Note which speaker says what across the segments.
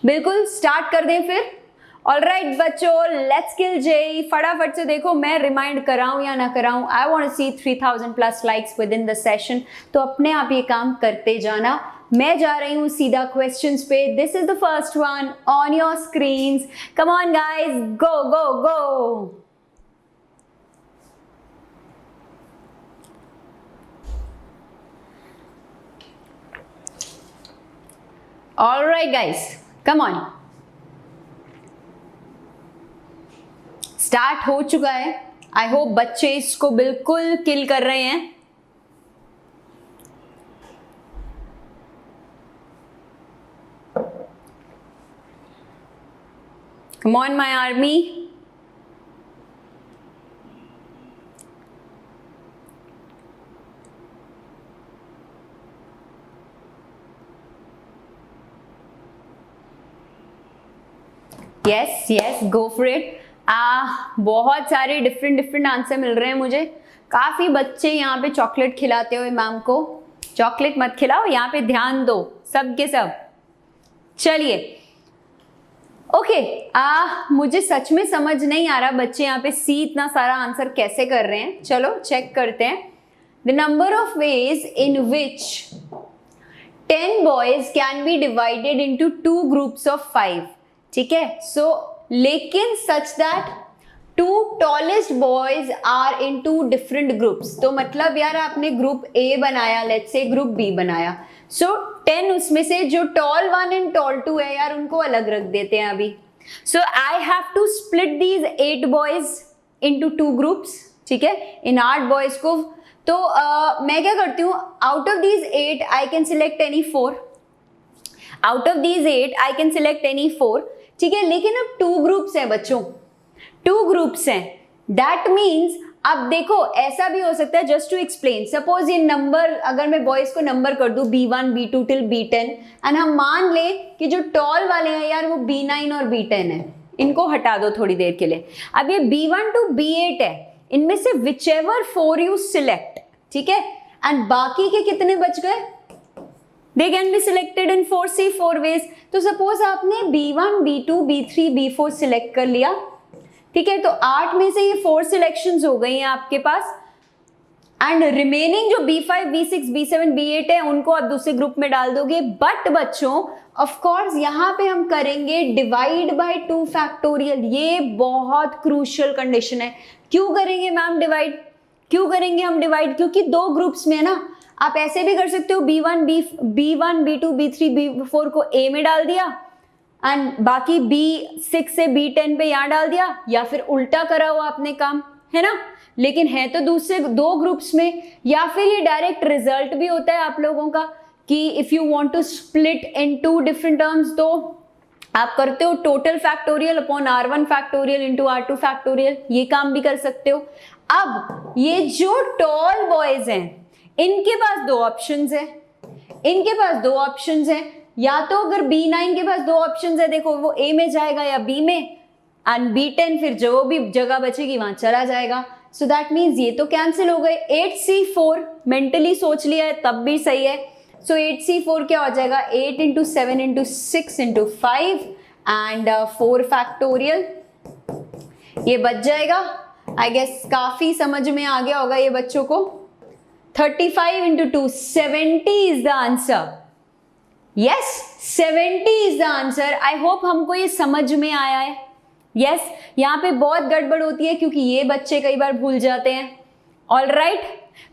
Speaker 1: बिल्कुल स्टार्ट कर दें फिर। ऑलराइट बच्चों, लेट्स किल जेई। फटाफट से देखो, मैं रिमाइंड कराऊं या ना कराऊं, I want to see 3000 plus likes within the session. तो अपने आप ये काम करते जाना। मैं जा रही हूं सीधा क्वेश्चंस पे। This is the first one on your screens. Come on guys, go go go. Alright guys, come on. Start हो चुका है। आई होप बच्चे इसको बिल्कुल किल कर रहे हैं। Come on my army. Yes yes, go for it. बहुत सारे डिफरेंट आंसर मिल रहे हैं मुझे। काफी बच्चे यहाँ पे चॉकलेट खिलाते हुए मैम को। चॉकलेट मत खिलाओ, यहाँ पे ध्यान दो सब के सब। चलिए ओके, मुझे सच में समझ नहीं आ रहा बच्चे यहाँ पे सी इतना सारा आंसर कैसे कर रहे हैं। चलो चेक करते हैं। The number of ways in which 10 boys can be divided into 2 groups of 5। ठीक है, सो लेकिन such that 2 tallest boys are in 2 different groups। तो मतलब यार आपने ग्रुप ए बनाया, लेट्स से ग्रुप बी बनाया, सो 10 उसमें से जो tall 1 एंड tall 2 है यार उनको अलग रख देते हैं अभी। So I have to split these 8 boys into 2 groups। ठीक है, इन 8 boys को तो मैं क्या करती हूँ, out of these 8 I can select any 4। Out of these 8 I can select any 4। ठीक है, लेकिन अब 2 ग्रुप्स हैं बच्चों, 2 ग्रुप्स हैं। दैट मीन्स अब देखो ऐसा भी हो सकता है, जस्ट टू एक्सप्लेन, सपोज ये नंबर अगर मैं बॉयज को नंबर कर दूं B1 B2 till B10 and हम मान ले कि जो टॉल वाले हैं यार वो B9 और B10 है, इनको हटा दो थोड़ी देर के लिए। अब ये B1 to B8 है, इनमें से whichever 4 you select, ठीक है, एंड बाकी के कितने बच गए, they can be selected in 4 ways। तो सपोज आपने B1 B2 B3 B4 select कर लिया, ठीक है, तो 8 में से ये 4 सिलेक्शंस हो गई हैं आपके पास, एंड रिमेनिंग जो B5 B6 B7 B8 है उनको आप दूसरे ग्रुप में डाल दोगे। बट बच्चों ऑफ कोर्स यहाँ पे हम करेंगे डिवाइड बाय 2 फैक्टोरियल। ये बहुत क्रूशियल कंडीशन है। क्यों करेंगे मैम डिवाइड, क्यों करेंगे हम डिवाइड, क्योंकि 2 ग्रुप्स में ना आप ऐसे भी कर सकते हो B1 B2 B3 B4 को A में डाल दिया एंड बाकी B6 से B10 पे यहाँ डाल दिया, या फिर उल्टा करा हुआ आपने काम, है ना। लेकिन है तो दूसरे 2 ग्रुप्स में, या फिर ये डायरेक्ट रिजल्ट भी होता है आप लोगों का कि if you want to split in 2 different terms, तो आप करते हो total factorial upon R1 factorial into R2 factorial, ये काम भी कर सकते हो। अब ये जो टॉल बॉयज हैं इनके पास 2 ऑप्शंस हैं, इनके पास 2 ऑप्शंस हैं, या तो अगर B9 के पास 2 ऑप्शंस है, देखो वो A में जाएगा या B में, एंड B10 फिर जो भी जगह बचेगी वहां चला जाएगा। सो दैट मीन्स ये तो कैंसिल हो गए। 8C4 मेंटली सोच लिया है तब भी सही है। सो 8C4 क्या हो जाएगा, 8 into 7 into 6 into 5 and 4 factorial, ये बच जाएगा। आई गेस काफी समझ में आ गया होगा ये बच्चों को। 35 into 2 70 is the answer. Yes, 70 is the answer. I hope हमको ये समझ में आया है। यस, यहाँ पे बहुत गड़बड़ होती है क्योंकि ये बच्चे कई बार भूल जाते हैं। ऑल राइट,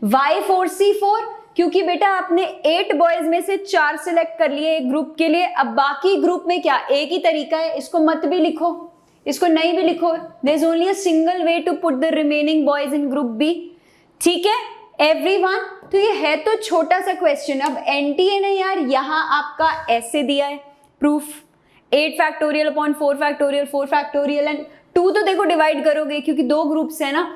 Speaker 1: वाई 4C4, क्योंकि बेटा आपने 8 बॉयज में से 4 सिलेक्ट कर लिए एक ग्रुप के लिए। अब बाकी ग्रुप में क्या एक ही तरीका है, इसको मत भी लिखो, इसको नहीं भी लिखो, there is only a single way to put the remaining boys in group B. ठीक है एवरीवन, तो ये है तो छोटा सा क्वेश्चन। अब एनटीए ने यार यहाँ आपका ऐसे दिया है proof, 8 factorial upon 4 factorial 4 factorial and 2 तो देखो डिवाइड करोगे क्योंकि 2 ग्रुप्स है ना,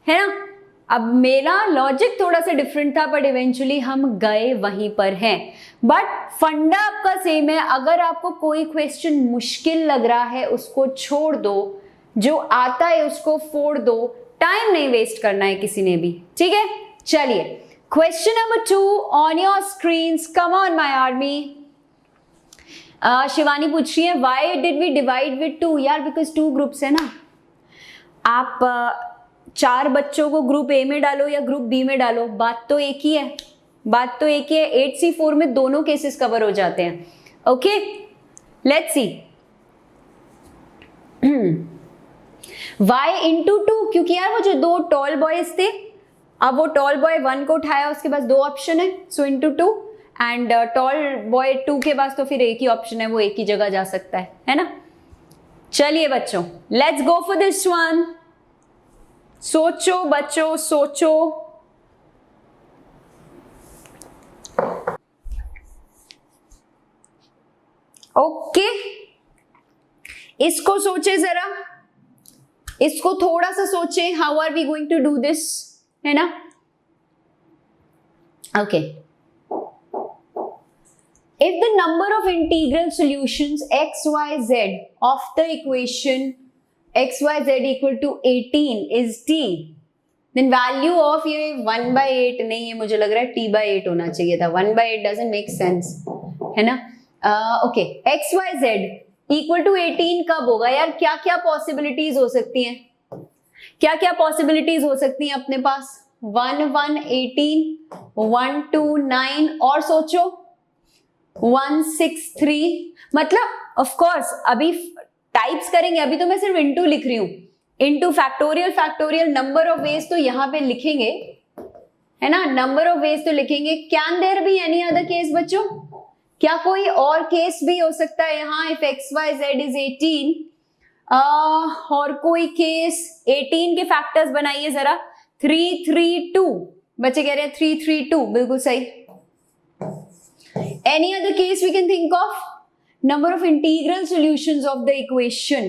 Speaker 1: है ना। अब मेरा लॉजिक थोड़ा सा डिफरेंट था बट इवेंचुअली हम गए वहीं पर हैं। बट फंडा आपका सेम है। अगर आपको कोई क्वेश्चन मुश्किल लग रहा है उसको छोड़ दो, जो आता है उसको फोड़ दो, टाइम नहीं वेस्ट करना है किसी ने भी। ठीक है, चलिए question number 2 on your screens. Come on my army. Shivani पूछ रही है why did we divide with 2? यार बिकॉज 2 ग्रुप्स है ना, आप 4 बच्चों को ग्रुप ए में डालो या ग्रुप बी में डालो, बात तो एक ही है, बात तो एक ही है। 8C4 में दोनों केसेस कवर हो जाते हैं। Okay, let's see. y into 2, क्योंकि यार वो जो 2 टॉल बॉयज थे, अब वो टॉल बॉय 1 को उठाया, उसके पास 2 ऑप्शन है, so into 2, and tall boy 2 के पास तो फिर एक ही ऑप्शन है, वो एक ही जगह जा सकता है ना। चलिए बच्चों, let's go for this one. सोचो बच्चों, सोचो। ओके, इसको सोचे जरा, इसको थोड़ा सा सोचे, how are we going to do this, है ना। Okay, if the number of integral solutions x y z of the equation x y z equal to 18 is t, then value of ये 1/8 नहीं है, मुझे लग रहा है t/8 होना चाहिए था, 1/8 डजंट मेक सेंस, है ना। Okay, x y z equal to 18 कब होगा यार? क्या क्या पॉसिबिलिटीज हो सकती हैं, क्या क्या पॉसिबिलिटीज हो सकती हैं अपने पास? 1 1 18, 1 2 9, और सोचो 1 6 3, मतलब ऑफ कोर्स अभी टाइप्स करेंगे, अभी तो मैं सिर्फ इनटू लिख रही हूं, into factorial, factorial number of ways तो यहां पे लिखेंगे, है ना, नंबर ऑफ वेज तो लिखेंगे। Can there be any other case बच्चों? क्या कोई और केस भी हो सकता है यहाँ? If X Y Z is 18, और कोई केस 18 के फैक्टर्स बनाइए जरा। 3 3 2, बच्चे कह रहे हैं 3 3 2, बिल्कुल सही। Any other case we can think of? Number of integral solutions of the equation,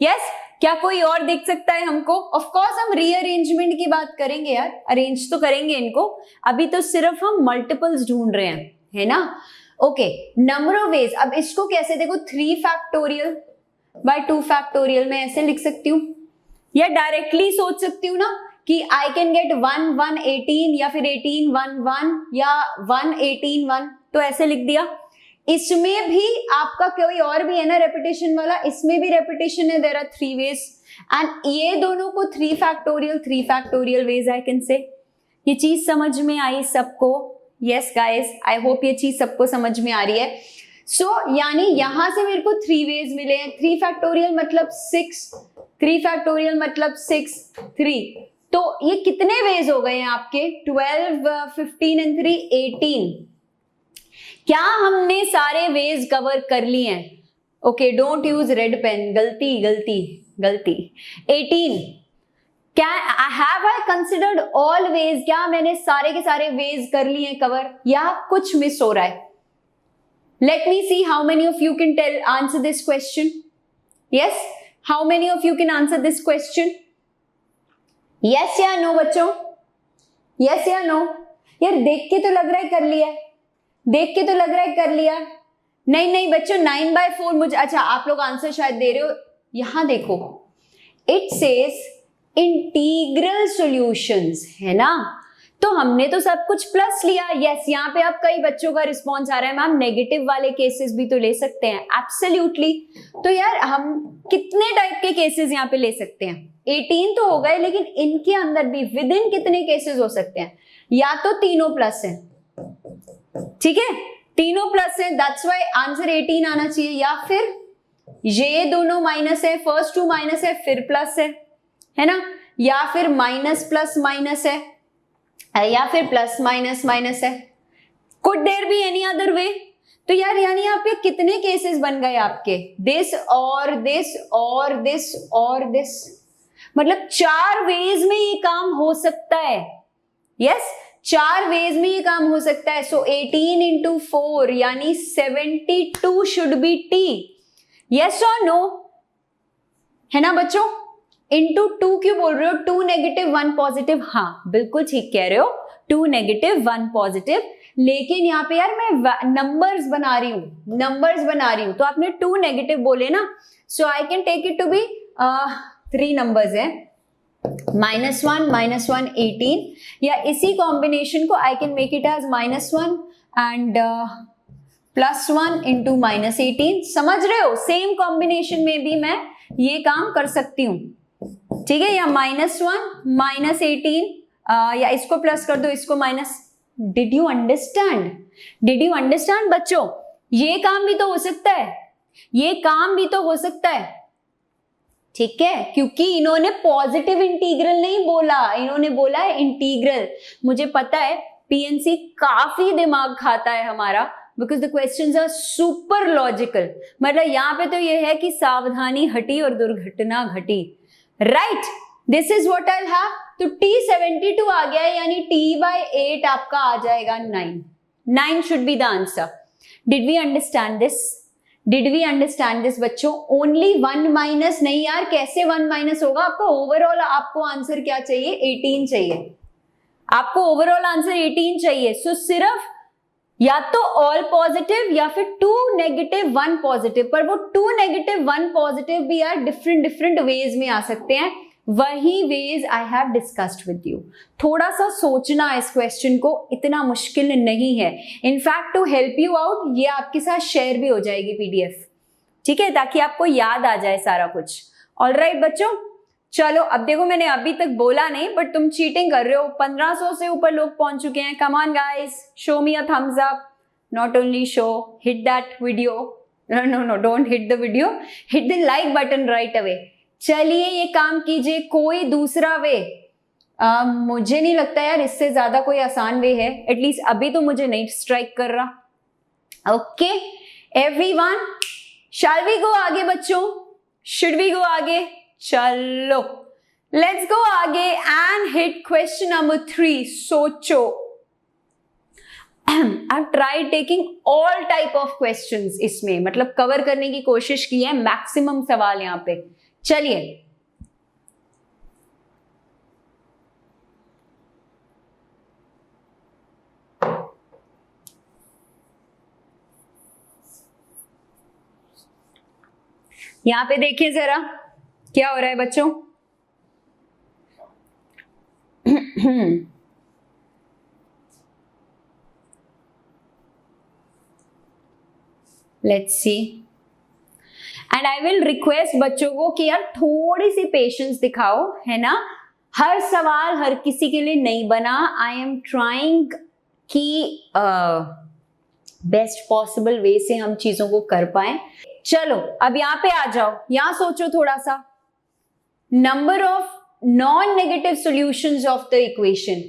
Speaker 1: yes. क्या कोई और देख सकता है हमको? ऑफ कोर्स हम रीअरेंजमेंट की बात करेंगे यार, अरेंज तो करेंगे इनको, अभी तो सिर्फ हम मल्टीपल्स ढूंढ रहे हैं, है ना। ओके, नंबर ऑफ वेज, अब इसको कैसे देखो, 3 फैक्टोरियल बाय 2 फैक्टोरियल में ऐसे लिख सकती हूँ, या डायरेक्टली सोच सकती हूँ ना कि आई कैन गेट 1 1 18, या फिर 18 1 1, या 1 18 1, तो ऐसे लिख दिया। इसमें भी आपका कोई और भी है ना रेपिटेशन वाला, इसमें भी रेपिटेशन है, देयर आर 3 वेज, एंड ये दोनों को 3 factorial ways I can say. ये चीज समझ में आई सबको? यस गाइस, आई होप ये चीज सबको समझ में आ रही है। सो यानी यहां से मेरे को 3 वेज मिले हैं, 3 फैक्टोरियल मतलब 6, 3 फैक्टोरियल मतलब 6 3, तो ये कितने वेज हो गए हैं आपके? 12 15 एंड 3 18। क्या हमने सारे वेज कवर कर लिए हैं? Okay, don't use red pen, गलती गलती गलती। 18, क्या have I considered all ways? क्या मैंने सारे के सारे वेज कर लिए हैं कवर, या कुछ मिस हो रहा है? Let me see how many of you can tell answer this question. Yes, how many of you can answer this question? Yes या नो बच्चों? यस या नो? यार देख के तो लग रहा है कर लिया, देख के तो लग रहा है कर लिया। नहीं नहीं बच्चों, 9/4 मुझे, अच्छा आप लोग आंसर शायद दे रहे हो, यहां देखो इट सेज इंटीग्रल सॉल्यूशंस, है ना, तो हमने तो सब कुछ प्लस लिया। यस, यहाँ पे अब कई बच्चों का रिस्पॉन्स आ रहा है मैम नेगेटिव वाले केसेस भी तो ले सकते हैं। एब्सोल्युटली, तो यार हम कितने टाइप के केसेस यहाँ पे ले सकते हैं? 18 तो हो गए, लेकिन इनके अंदर भी विद इन कितने केसेस हो सकते हैं? या तो तीनों प्लस है, ठीक है, तीनों प्लस है, दैट्स व्हाई आंसर 18 आना चाहिए, या फिर ये दोनों माइनस है, फर्स्ट 2 माइनस है फिर प्लस है ना, या फिर माइनस प्लस माइनस है, या फिर प्लस माइनस माइनस है। Could there be any other way? तो यार यानी यहाँ पे कितने केसेस बन गए आपके? दिस और दिस और दिस और दिस, मतलब 4 वेज में ये काम हो सकता है। यस, 4 वेज में ये काम हो सकता है। सो 18 into 4 यानी 72 शुड बी टी। यस और नो? है ना बच्चों? इंटू 2 क्यों बोल रहे हो? 2 नेगेटिव 1 पॉजिटिव, हाँ बिल्कुल ठीक कह रहे हो, 2 नेगेटिव 1 पॉजिटिव, लेकिन यहाँ पे यार मैं नंबर्स बना रही हूं, तो आपने 2 नेगेटिव बोले ना, so I can take it to be 3 numbers है, -1 18, या इसी कॉम्बिनेशन को I can make it as -1 and +1 into -18, समझ रहे हो? सेम कॉम्बिनेशन में भी मैं ये काम कर सकती हूँ, ठीक है, या -1 -18, या इसको प्लस कर दो, इसको minus. Did you understand? Did you understand बच्चों? ये काम भी तो हो सकता है, ये काम भी तो हो सकता है, ठीक है, क्योंकि इन्होंने पॉजिटिव इंटीग्रल नहीं बोला, इन्होंने बोला है इंटीग्रल। मुझे पता है पीएनसी काफी दिमाग खाता है हमारा, because the questions are super logical. मतलब यहाँ पे तो ये है कि सावधानी हटी और दुर्घटना घटी, right? This is what I have. तो T72 आ गया है, यानी T/8 आपका आ जाएगा 9 should be the answer. Did we understand this? Did we understand this बच्चों? ओनली 1 माइनस नहीं यार, कैसे 1 माइनस होगा? आपको ओवरऑल आपको आंसर क्या चाहिए? 18 चाहिए, आपको ओवरऑल आंसर 18 चाहिए। सो सिर्फ या तो ऑल पॉजिटिव या फिर 2 नेगेटिव 1 पॉजिटिव, पर वो 2 नेगेटिव 1 पॉजिटिव भी यार डिफरेंट वेज में आ सकते हैं, वही ways I have discussed with you. थोड़ा सा सोचना इस क्वेश्चन को, इतना मुश्किल नहीं है। In fact to help you out ये आपके साथ शेयर भी हो जाएगी पीडीएफ, ठीक है, ताकि आपको याद आ जाए सारा कुछ। ऑलराइट बच्चों, चलो अब देखो, मैंने अभी तक बोला नहीं बट तुम चीटिंग कर रहे हो। 1500 से ऊपर लोग पहुंच चुके हैं। Come on guys, show me a thumbs up, not only show, hit that video, no don't hit the video, hit the like button right away. चलिए ये काम कीजिए, कोई दूसरा वे मुझे नहीं लगता यार इससे ज्यादा कोई आसान वे है, एटलीस्ट अभी तो मुझे नहीं स्ट्राइक कर रहा। Okay everyone, shall we go आगे बच्चों? शुड वी गो आगे? चलो लेट्स गो आगे एंड हिट क्वेश्चन नंबर 3। सोचो, I've tried taking all type of questions इसमें, मतलब कवर करने की कोशिश की है, मैक्सिमम सवाल यहां पे। चलिए यहां पे देखिए जरा क्या हो रहा है बच्चों। Let's see, and I will request बच्चों को कि यार थोड़ी सी पेशेंस दिखाओ, है ना? हर सवाल हर किसी के लिए नहीं बना। आई एम ट्राइंग कि बेस्ट पॉसिबल वे से हम चीजों को कर पाए। चलो अब यहां पे आ जाओ, यहां सोचो थोड़ा सा, number of non negative solutions of the equation.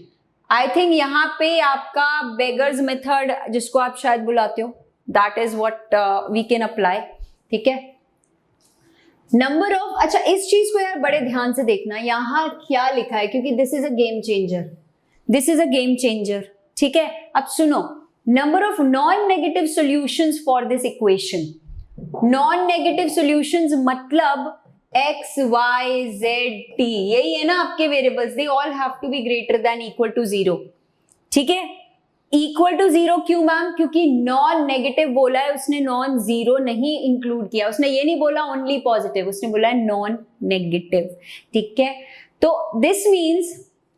Speaker 1: I think यहां पे आपका बेगर्स मेथड, जिसको आप शायद बुलाते हो, that is what we can apply, ठीक है? नंबर ऑफ, अच्छा इस चीज को यार बड़े ध्यान से देखना, यहां क्या लिखा है, क्योंकि this is a game changer, this is a game changer, ठीक है? अब सुनो, number of non negative solutions for this equation. Non negative solutions मतलब x, y, z, t, यही है ना आपके variables, they all have to be greater than equal to 0, ठीक है? इक्वल टू 0 क्यों मैम? क्योंकि नॉन नेगेटिव बोला है उसने, नॉन जीरो नहीं इंक्लूड किया, उसने ये नहीं बोला ओनली पॉजिटिव, उसने बोला है नॉन नेगेटिव, ठीक है? तो this means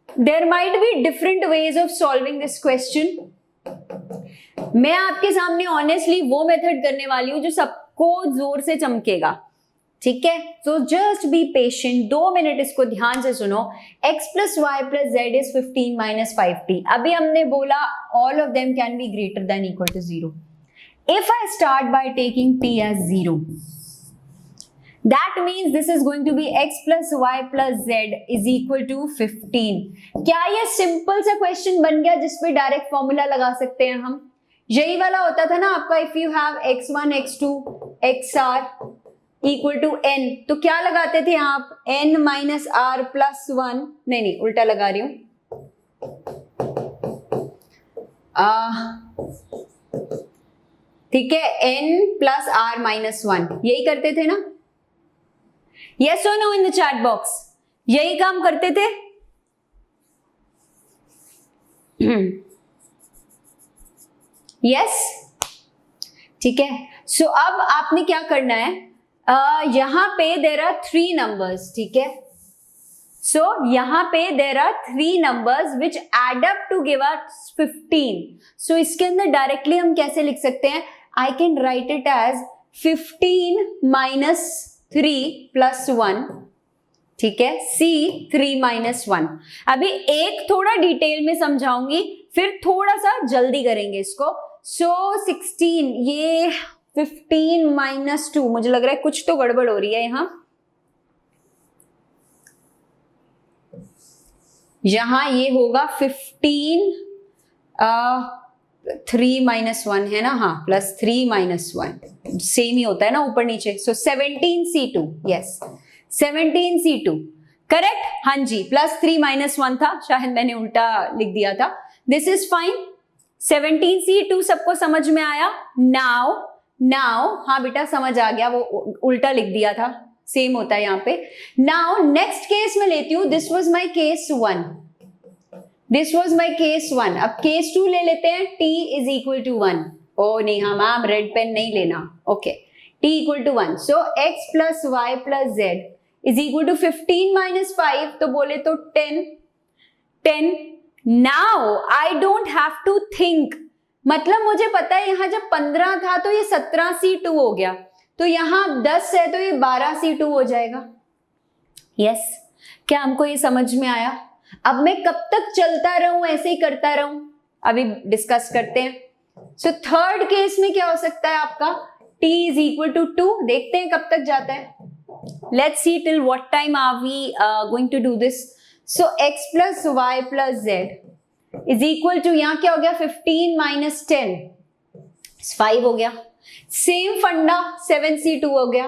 Speaker 1: there might be different ways of solving this question. मैं आपके सामने ऑनेस्टली वो मेथड करने वाली हूं जो सबको जोर से चमकेगा, ठीक है? तो जस्ट बी पेशेंट, 2 मिनट इसको ध्यान से सुनो। x plus y plus z is 15 minus 5t। अभी हमने बोला all of them can be greater than equal to 0। If I start by taking t as 0, that means this is going to be x plus y plus z is equal to 15। क्या ये simple सा question बन गया जिसपे direct formula लगा सकते हैं हम? यही वाला होता था ना आपका, if you have x1 x2 xr equal to n, तो क्या लगाते थे आप? n माइनस आर प्लस 1, नहीं उल्टा लगा रही हूं, ठीक है, n प्लस आर माइनस 1, यही करते थे ना? यस और no in the chat box, यही काम करते थे? यस, ठीक है। सो अब आपने क्या करना है, यहां पे देर आर 3 नंबर्स, ठीक है? सो यहां पे there are 3 numbers which add up to give us 15। So इसके अंदर डायरेक्टली हम कैसे लिख सकते हैं? I can write it as 15 minus 3 plus 1, ठीक है, C 3 minus 1। अभी एक थोड़ा डिटेल में समझाऊंगी, फिर थोड़ा सा जल्दी करेंगे इसको। So 16, ये 15 minus 2, मुझे लग रहा है कुछ तो गड़बड़ हो रही है यहां ये होगा 15 3 minus 1 है ना, हाँ, प्लस 3 minus 1 सेम ही होता है ना ऊपर नीचे। सो 17C2, यस 17C2 करेक्ट, हाँ जी, प्लस 3 minus 1 था, शायद मैंने उल्टा लिख दिया था। This is fine. 17C2 सबको समझ में आया? नाउ हाँ बेटा समझ आ गया, वो उल्टा लिख दिया था, सेम होता है यहाँ पे। नाउ नेक्स्ट केस में लेती हूँ, this was my case 1, this was my case 1। अब केस 2 ले लेते हैं, t इज इक्वल टू 1। ओ नहीं, हाँ मैम रेड पेन नहीं लेना, okay, t equal to 1। So x plus y plus z is equal to 15 minus 5, तो बोले तो 10। Now I don't have to think, मतलब मुझे पता है यहाँ जब 15 था तो ये 17C2 हो गया, तो यहाँ 10 है तो ये 12C2 हो जाएगा। यस, क्या हमको ये समझ में आया? अब मैं कब तक चलता रहूं, ऐसे ही करता रहूं, अभी डिस्कस करते हैं। सो थर्ड केस में क्या हो सकता है आपका, t इज इक्वल टू 2, देखते हैं कब तक जाता है। Let's see till what time are we going to do this. So x plus y plus z is equal to, यहाँ क्या हो गया, 15 माइनस 10 5 हो गया। सेम फंडा 7C2 हो गया।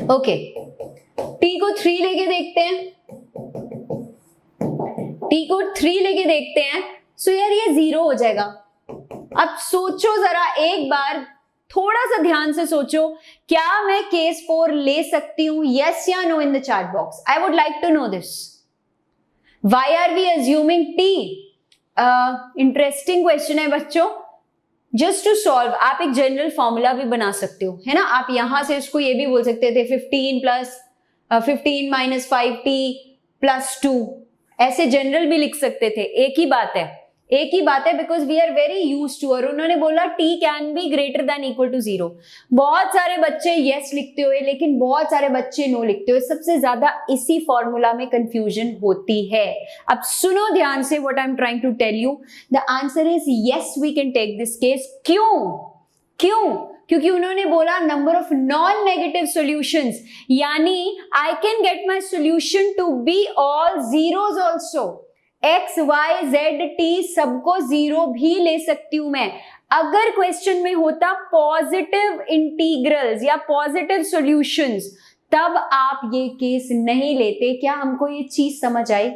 Speaker 1: ओके, t को 3 लेके देखते हैं, t को 3 लेके देखते हैं। सो यार ये 0 हो जाएगा। अब सोचो जरा एक बार, थोड़ा सा ध्यान से सोचो, क्या मैं केस 4 ले सकती हूं? यस या no in the chat box, I would like to know this. Why are we assuming t? Interesting question है बच्चों। जस्ट टू सॉल्व आप एक जनरल फॉर्मूला भी बना सकते हो, है ना। आप यहां से इसको ये भी बोल सकते थे 15 माइनस 5t प्लस 2, ऐसे जनरल भी लिख सकते थे। एक ही बात है, because we are very use to. और उन्होंने बोला t can be greater than equal to 0। बहुत सारे बच्चे यस लिखते हुए, लेकिन बहुत सारे बच्चे नो लिखते हुए, सबसे ज्यादा इसी फॉर्मूला में कंफ्यूजन होती है। अब सुनो ध्यान से, what I am trying to tell you, the answer is yes, we can take this case. क्यों? क्योंकि उन्होंने बोला number of non negative solutions, यानी I can get my solution to be all zeros also. x, y, z, t सबको 0 भी ले सकती हूं मैं। अगर क्वेश्चन में होता पॉजिटिव इंटीग्रल्स या पॉजिटिव सॉल्यूशंस, तब आप ये केस नहीं लेते। क्या हमको ये चीज समझ आई?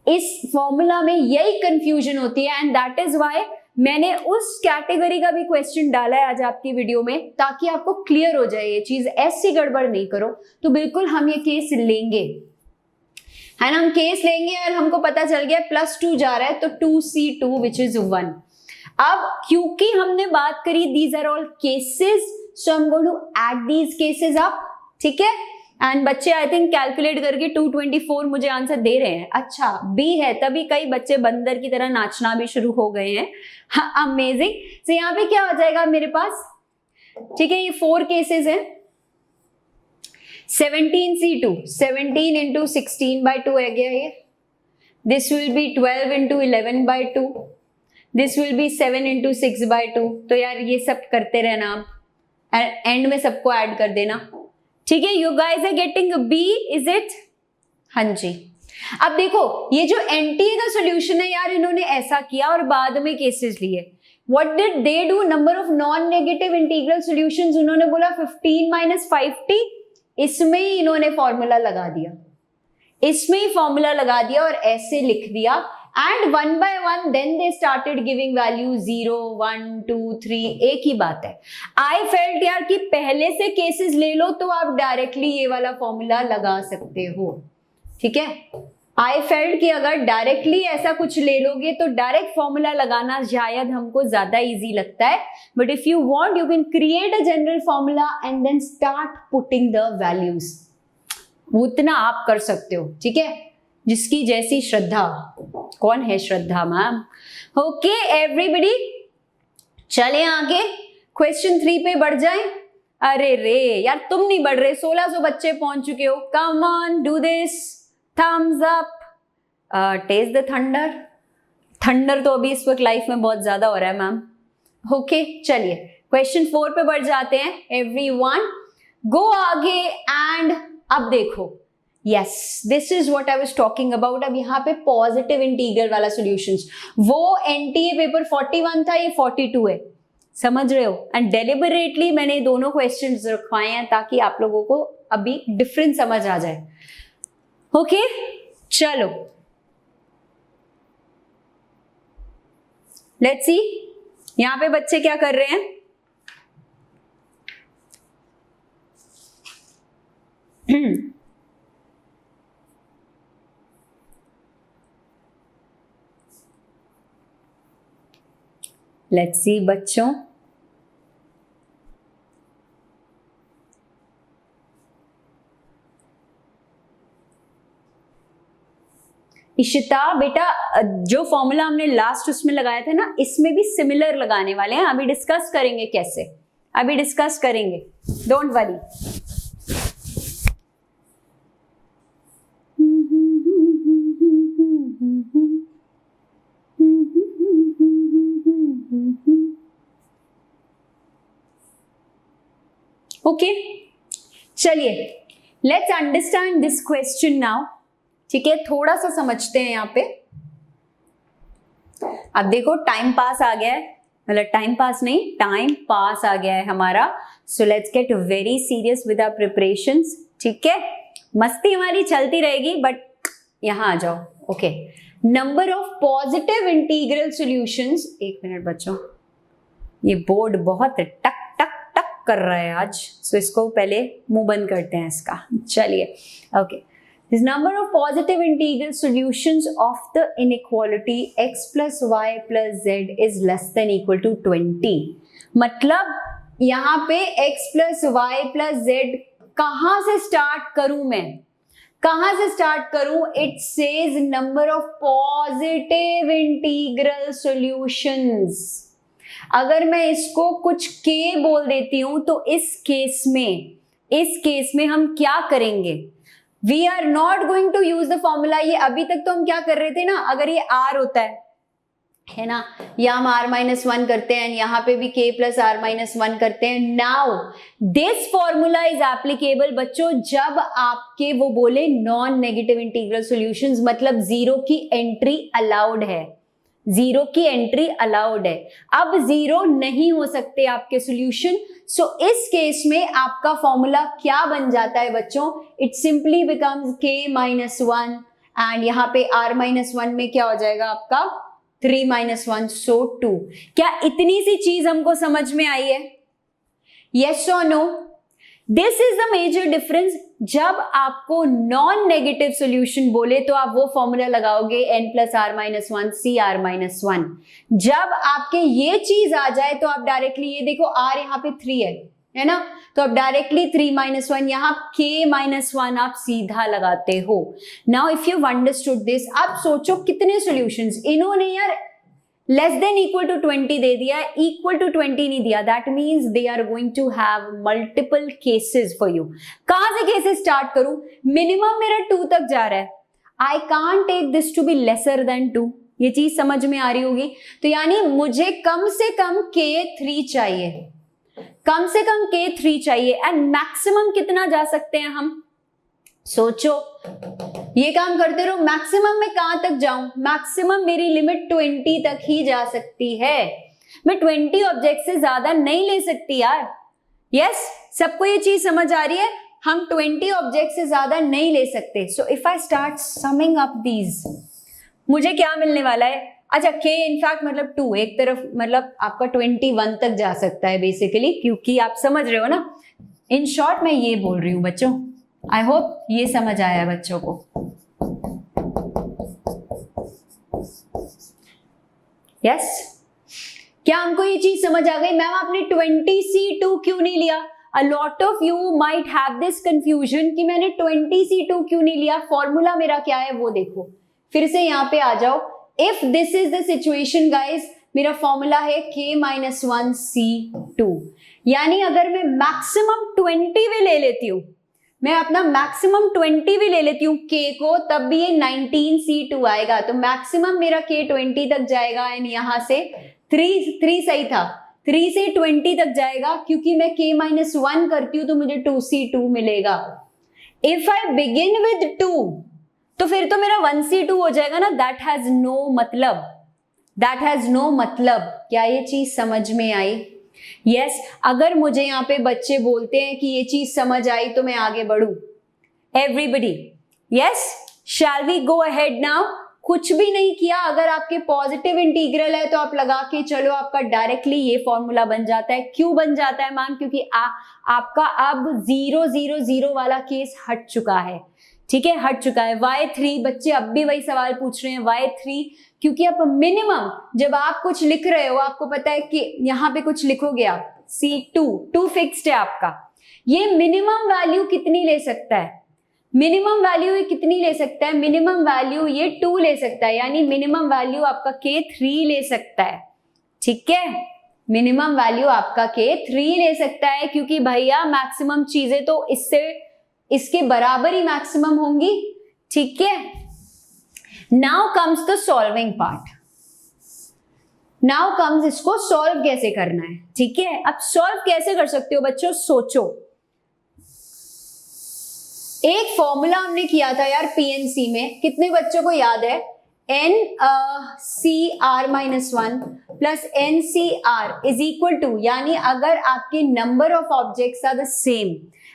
Speaker 1: इस फॉर्मूला में यही कंफ्यूजन होती है, एंड दैट इज व्हाई मैंने उस कैटेगरी का भी क्वेश्चन डाला है आज आपकी वीडियो में, ताकि आपको क्लियर हो जाए ये चीज। ऐसी गड़बड़ नहीं करो। तो बिल्कुल हम ये केस लेंगे, है ना, हम केस लेंगे। और हमको पता चल गया +2 जा रहा है, तो 2C2 विच इज 1। अब क्योंकि हमने बात करी these are all cases, so I am going to add these cases up, ठीक है। एंड बच्चे आई थिंक कैलकुलेट करके 224 मुझे आंसर दे रहे हैं। अच्छा, बी है, तभी कई बच्चे बंदर की तरह नाचना भी शुरू हो गए हैं। अमेजिंग। तो यहाँ पे क्या हो जाएगा मेरे पास, ठीक है, ये 4 केसेस हैं। 17C2, 17 इंटू 16/2 आ गया ये। This will be 12 into 11/2, this will be 7 into 6/2। तो यार ये सब करते रहना आप, एंड में सबको ऐड कर देना, ठीक है। You guys are getting B, is it? हाँ जी। अब देखो ये जो एनटीए का सॉल्यूशन है यार, इन्होंने ऐसा किया और बाद में केसेस लिए। What did they do? Number of non negative integral solutions, उन्होंने बोला 15 माइनस 5t, इसमें ही इन्होंने फॉर्मूला लगा दिया, और ऐसे लिख दिया। And 1 by 1 then they started giving value 0, 1, 2, 3, एक ही बात है। आई फेल्ट यार कि पहले से केसेस ले लो तो आप डायरेक्टली ये वाला फॉर्मूला लगा सकते हो, ठीक है। आई फेल्ट कि अगर डायरेक्टली ऐसा कुछ ले लोगे तो डायरेक्ट फॉर्मूला लगाना शायद हमको ज्यादा इजी लगता है, but if you want you can create a general formula and then start putting the values. उतना आप कर सकते हो, ठीक है, जिसकी जैसी श्रद्धा। कौन है श्रद्धा मैम? ओके एवरीबॉडी, चले आगे, क्वेश्चन 3 पे बढ़ जाएं। अरे रे यार, तुम नहीं बढ़ रहे, 1600 बच्चे पहुंच चुके हो। Come on, do this, thumbs up, test the thunder. Thunder तो अभी इस वक्त लाइफ में बहुत ज्यादा हो रहा है मैम। ओके चलिए क्वेश्चन 4 पे बढ़ जाते हैं। एवरीवन गो आगे एंड अब देखो, yes this is what I was talking about. अब यहाँ पे पॉजिटिव इंटीग्रल वाला सॉल्यूशंस, वो एनटीए पेपर 41 था, ये 42 है, समझ रहे हो। एंड डेलिबरेटली मैंने दोनों क्वेश्चंस रखवाए हैं ताकि आप लोगों को अभी डिफरेंस समझ आ जाए। ओके चलो लेट्स सी यहां पे बच्चे क्या कर रहे हैं। लेट्स सी बच्चों, इशिता बेटा जो फॉर्मूला हमने लास्ट उसमें लगाया था ना, इसमें भी सिमिलर लगाने वाले हैं। अभी डिस्कस करेंगे कैसे, अभी डिस्कस करेंगे, डोंट वरी। ओके चलिए let's understand this question now. ठीक है, थोड़ा सा समझते हैं यहाँ पे। अब देखो टाइम पास आ गया है, मतलब टाइम पास नहीं, टाइम पास आ गया है हमारा। So let's get very serious with our preparations. ठीक है, मस्ती हमारी चलती रहेगी बट यहां आ जाओ। Okay, number of positive integral solutions. एक मिनट बच्चों, ये बोर्ड बहुत टक टक टक कर रहा है आज, सो इसको पहले मुंह बंद करते हैं इसका। चलिए okay, this number of positive integral solutions of the inequality x plus y plus z is less than equal to 20। मतलब यहाँ पे x plus y plus z कहाँ से स्टार्ट करूं मैं, कहाँ से स्टार्ट करूं? It says number of positive integral solutions. अगर मैं इसको कुछ k बोल देती हूं तो इस केस में हम क्या करेंगे? We are not going to use the formula। ये अभी तक तो हम क्या कर रहे थे ना, अगर ये r होता है ना, या हम r-1 करते हैं, यहाँ पे भी k plus r-1 करते हैं। Now this formula is applicable बच्चों जब आपके वो बोले नॉन नेगेटिव इंटीग्रल सॉल्यूशंस, मतलब जीरो की एंट्री अलाउड है, जीरो की एंट्री अलाउड है। अब जीरो नहीं हो सकते आपके सॉल्यूशन, सो इस केस में आपका फॉर्मूला क्या बन जाता है बच्चों? It simply becomes k-1 and यहाँ पे r-1 में क्या हो जाएगा आपका 3-1, सो 2। क्या इतनी सी चीज हमको समझ में आई है? यस और no? This is the major difference. जब आपको नॉन नेगेटिव सॉल्यूशन बोले तो आप वो फॉर्मूला लगाओगे n plus r-1 c r-1। जब आपके ये चीज आ जाए तो आप डायरेक्टली ये देखो r यहाँ पे 3 है ना, तो आप डायरेक्टली 3-1 यहाँ k-1 आप सीधा लगाते हो। Now if you understood this, आप सोचो कितने सॉल्यूशंस इन्होंने यार लेस देन इक्वल टू 20 दे दिया, इक्वल टू 20 नहीं दिया। That means they are going to have multiple cases for you. कहां से केसेस स्टार्ट करूं? मिनिमम मेरा 2 तक जा रहा है, I can't take this to be lesser than 2। ये चीज समझ में आ रही होगी। तो यानी मुझे कम से कम k3 चाहिए, कम से कम k3 चाहिए। एंड मैक्सिमम कितना जा सकते हैं हम? सोचो, ये काम करते रहो। मैक्सिमम में कहां तक जाऊं? मैक्सिमम मेरी लिमिट 20 तक ही जा सकती है। मैं 20 ऑब्जेक्ट से ज्यादा नहीं ले सकती यार। यस, सबको ये चीज समझ आ रही है? हम 20 ऑब्जेक्ट से ज्यादा नहीं ले सकते। So if I start summing up these, मुझे क्या मिलने वाला है? अच्छा, k इनफैक्ट मतलब 2 एक तरफ, मतलब आपका 21 तक जा सकता है बेसिकली, क्योंकि आप समझ रहे हो ना। इन शॉर्ट मैं ये बोल रही हूं बच्चों, आई होप ये समझ आया बच्चों को। यस, क्या हमको ये चीज समझ आ गई? मैम आपने 20C2 क्यों नहीं लिया? A lot of you might have this confusion कि मैंने 20C2 क्यों नहीं लिया। फॉर्मूला मेरा क्या है वो देखो, फिर से यहां पे आ जाओ। If this is the situation guys मेरा फॉर्मूला है K-1C2, यानी अगर मैं मैक्सिमम 20 भी ले लेती हूँ, मैं अपना मैक्सिमम 20 भी ले लेती हूँ K को, तब भी ये 19C2 आएगा। तो मैक्सिमम मेरा K 20 तक जाएगा एंड यहाँ से 3 सही था, 3 से 20 तक जाएगा, क्योंकि मैं K-1 करती हूँ तो मुझे 2C2 मिलेगा। इफ आई बिगिन विद 2 तो फिर तो मेरा 1C2 हो जाएगा ना। दैट हैज नो मतलब, दैट हैज नो मतलब। क्या ये चीज समझ में आई? यस, अगर मुझे यहाँ पे बच्चे बोलते हैं कि ये चीज समझ आई तो मैं आगे बढ़ू। Everybody yes, shall we go ahead now? कुछ भी नहीं किया, अगर आपके पॉजिटिव इंटीग्रल है तो आप लगा के चलो, आपका डायरेक्टली ये फॉर्मूला बन जाता है। क्यों बन जाता है मैम? क्योंकि आपका अब 0 0 0 वाला केस हट चुका है। ठीक है, हट चुका है। y3, बच्चे अब भी वही सवाल पूछ रहे हैं y3, क्योंकि आप मिनिमम जब आप कुछ लिख रहे हो, आपको पता है कि यहाँ पे कुछ लिखोगे आप C2 फिक्स्ड है आपका, ये मिनिमम वैल्यू कितनी ले सकता है? मिनिमम वैल्यू ये कितनी ले सकता है? मिनिमम वैल्यू ये 2 ले सकता है, यानी मिनिमम वैल्यू आपका K3 ले सकता है। ठीक है, मिनिमम वैल्यू आपका K3 ले सकता है, क्योंकि भैया मैक्सिमम चीजें तो इसके बराबर ही मैक्सिमम होंगी। ठीक है, now comes the solving part. Now comes इसको सॉल्व कैसे करना है। ठीक है, अब सॉल्व कैसे कर सकते हो बच्चों? सोचो, एक फॉर्मूला हमने किया था यार PNC में, कितने बच्चों को याद है? NCR-1 plus NCR is equal to, यानी अगर आपके number of objects are the same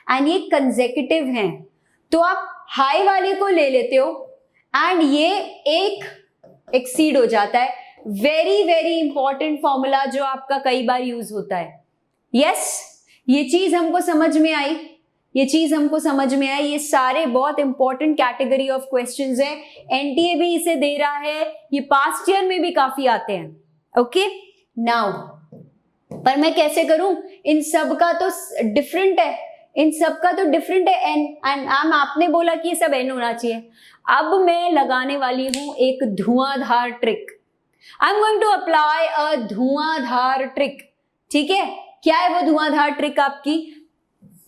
Speaker 1: and ये कंसेक्यूटिव हैं तो आप हाई वाले को ले लेते हो एंड ये एक एक्सीड हो जाता है। वेरी वेरी इंपॉर्टेंट फॉर्मूला जो आपका कई बार यूज होता है। यस, ये चीज हमको समझ में आई, ये चीज हमको समझ में आई। ये सारे बहुत इंपॉर्टेंट कैटेगरी ऑफ क्वेश्चंस है, एनटीए भी इसे दे रहा है, ये पास्ट ईयर में भी काफी आते हैं। ओके, नाउ पर मैं कैसे करूं? इन सब का तो डिफरेंट है, इन सब का तो डिफरेंट है एन, एंड आपने बोला कि ये सब एन होना चाहिए। अब मैं लगाने वाली हूं एक धुआंधार trick. I am going to apply a धुआंधार ट्रिक। ठीक है, क्या है वो धुआंधार ट्रिक आपकी?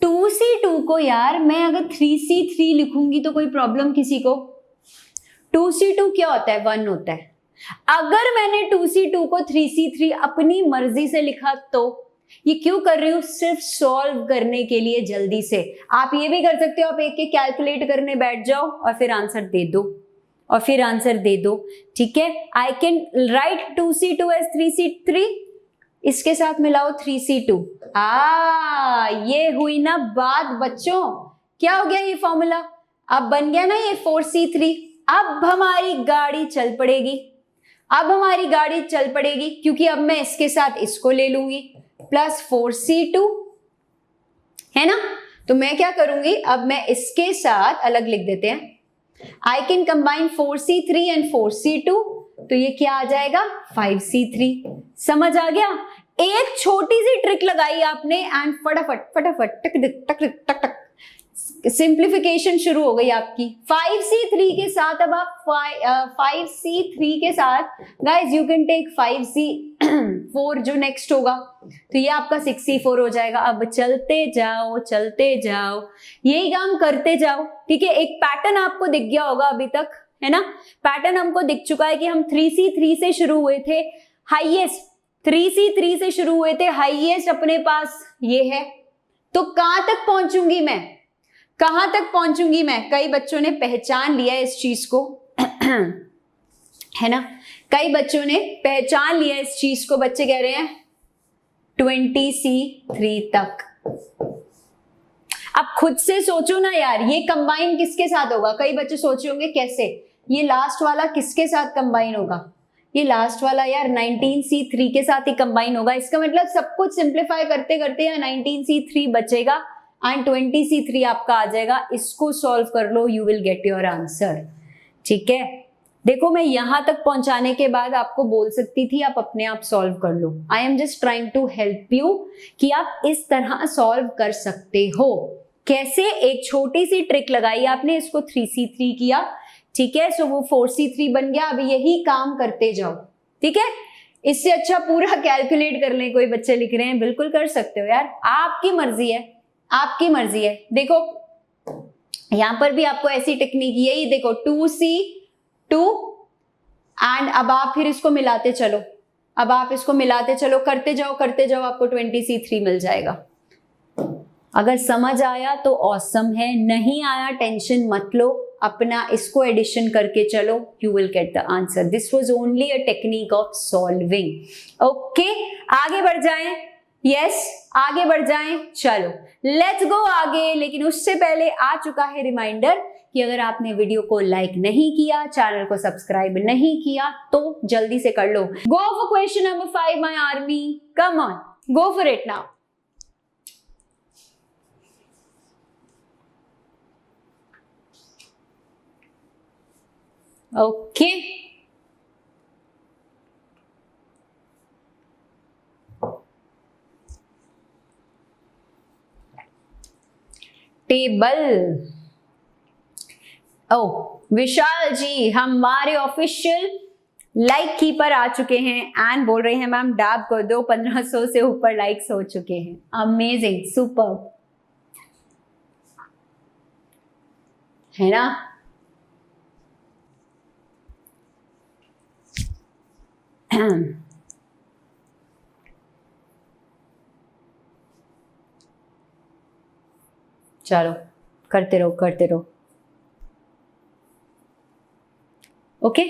Speaker 1: 2C2 को यार मैं अगर 3C3 लिखूंगी तो कोई प्रॉब्लम किसी को? 2C2 क्या होता है? 1 होता है। अगर मैंने 2C2 को 3C3 अपनी मर्जी से लिखा तो ये क्यों कर रही हूं? सिर्फ सॉल्व करने के लिए जल्दी से। आप ये भी कर सकते हो, आप एक एक कैलकुलेट करने बैठ जाओ और फिर आंसर दे दो, और फिर आंसर दे दो। ठीक है, I can write 2C2 as 3C3, इसके साथ मिलाओ 3C2। ये हुई ना बात बच्चों। क्या हो गया ये फॉर्मूला? अब बन गया ना ये 4C3। अब हमारी गाड़ी चल पड़ेगी, अब हमारी गाड़ी चल पड़ेगी, क्योंकि अब मैं इसके साथ इसको ले लूंगी प्लस 4C2, है ना? तो मैं क्या करूंगी, अब मैं इसके साथ अलग लिख देते हैं, I can combine 4C3 and 4C2, तो ये क्या आ जाएगा? 5C3। समझ आ गया? एक छोटी सी ट्रिक लगाई आपने एंड फटाफट फटाफट टक टक टक टक टक सिंप्लीफिकेशन शुरू हो गई आपकी। 5C3 के साथ अब आप 5C3 के साथ guys you can take 5C4 जो नेक्स्ट होगा, तो ये आपका 6C4 हो जाएगा। अब चलते जाओ चलते जाओ, यही काम करते जाओ। ठीक है, एक पैटर्न आपको दिख गया होगा अभी तक, है ना? पैटर्न हमको दिख चुका है कि हम 3C3 से शुरू हुए थे, हाईएस्ट 3C3 से शुरू हुए थे, हाईएस्ट अपने पास ये है। तो कहां तक पहुंचूंगी मैं? कहां तक पहुंचूंगी मैं? कई बच्चों ने पहचान लिया इस चीज को है ना? कई बच्चों ने पहचान लिया इस चीज को। बच्चे कह रहे हैं 20C3 तक। अब खुद से सोचो ना यार, ये कंबाइन किसके साथ होगा? कई बच्चे सोचे होंगे कैसे, ये लास्ट वाला किसके साथ कंबाइन होगा? ये लास्ट वाला यार 19C3 के साथ ही कंबाइन होगा। इसका मतलब सब कुछ सिंप्लीफाई करते करते यहाँ 19C3 बचेगा एंड 20C3 आपका आ जाएगा। इसको सॉल्व कर लो, you will get your answer. ठीक है, देखो मैं यहां तक पहुंचाने के बाद आपको बोल सकती थी आप अपने आप सॉल्व कर लो। I am just trying to help you कि आप इस तरह सॉल्व कर सकते हो। कैसे? एक छोटी सी ट्रिक लगाई आपने, इसको 3C3 किया। ठीक है, सो वो 4C3 बन गया। अब यही काम करते जाओ। ठीक है, इससे अच्छा पूरा कैलकुलेट कर लें, कोई बच्चे लिख रहे हैं, बिल्कुल कर सकते हो यार, आपकी मर्जी है, आपकी मर्जी है। देखो यहां पर भी आपको ऐसी टेक्निक, यही देखो 2C2 एंड अब आप फिर इसको मिलाते चलो, अब आप इसको मिलाते चलो, करते जाओ आपको 20C3 मिल जाएगा। अगर समझ आया तो ऑसम है, नहीं आया टेंशन मत लो, अपना इसको एडिशन करके चलो, you will get the answer. This was only a technique of solving. Okay, आगे बढ़ जाएं, यस आगे बढ़ जाएं, चलो लेट्स गो आगे। लेकिन उससे पहले आ चुका है रिमाइंडर कि अगर आपने वीडियो को लाइक नहीं किया, चैनल को सब्सक्राइब नहीं किया तो जल्दी से कर लो। Go for question number 5 my army, come on, go for it now. Okay, table. Vishal ji हमारे ऑफिशियल लाइक कीपर आ चुके हैं एंड बोल रहे हैं मैम डैब कर दो, 1500 से ऊपर लाइक्स हो चुके हैं। अमेजिंग, सुपर है ना। चलो करते रहो करते रहो। ओके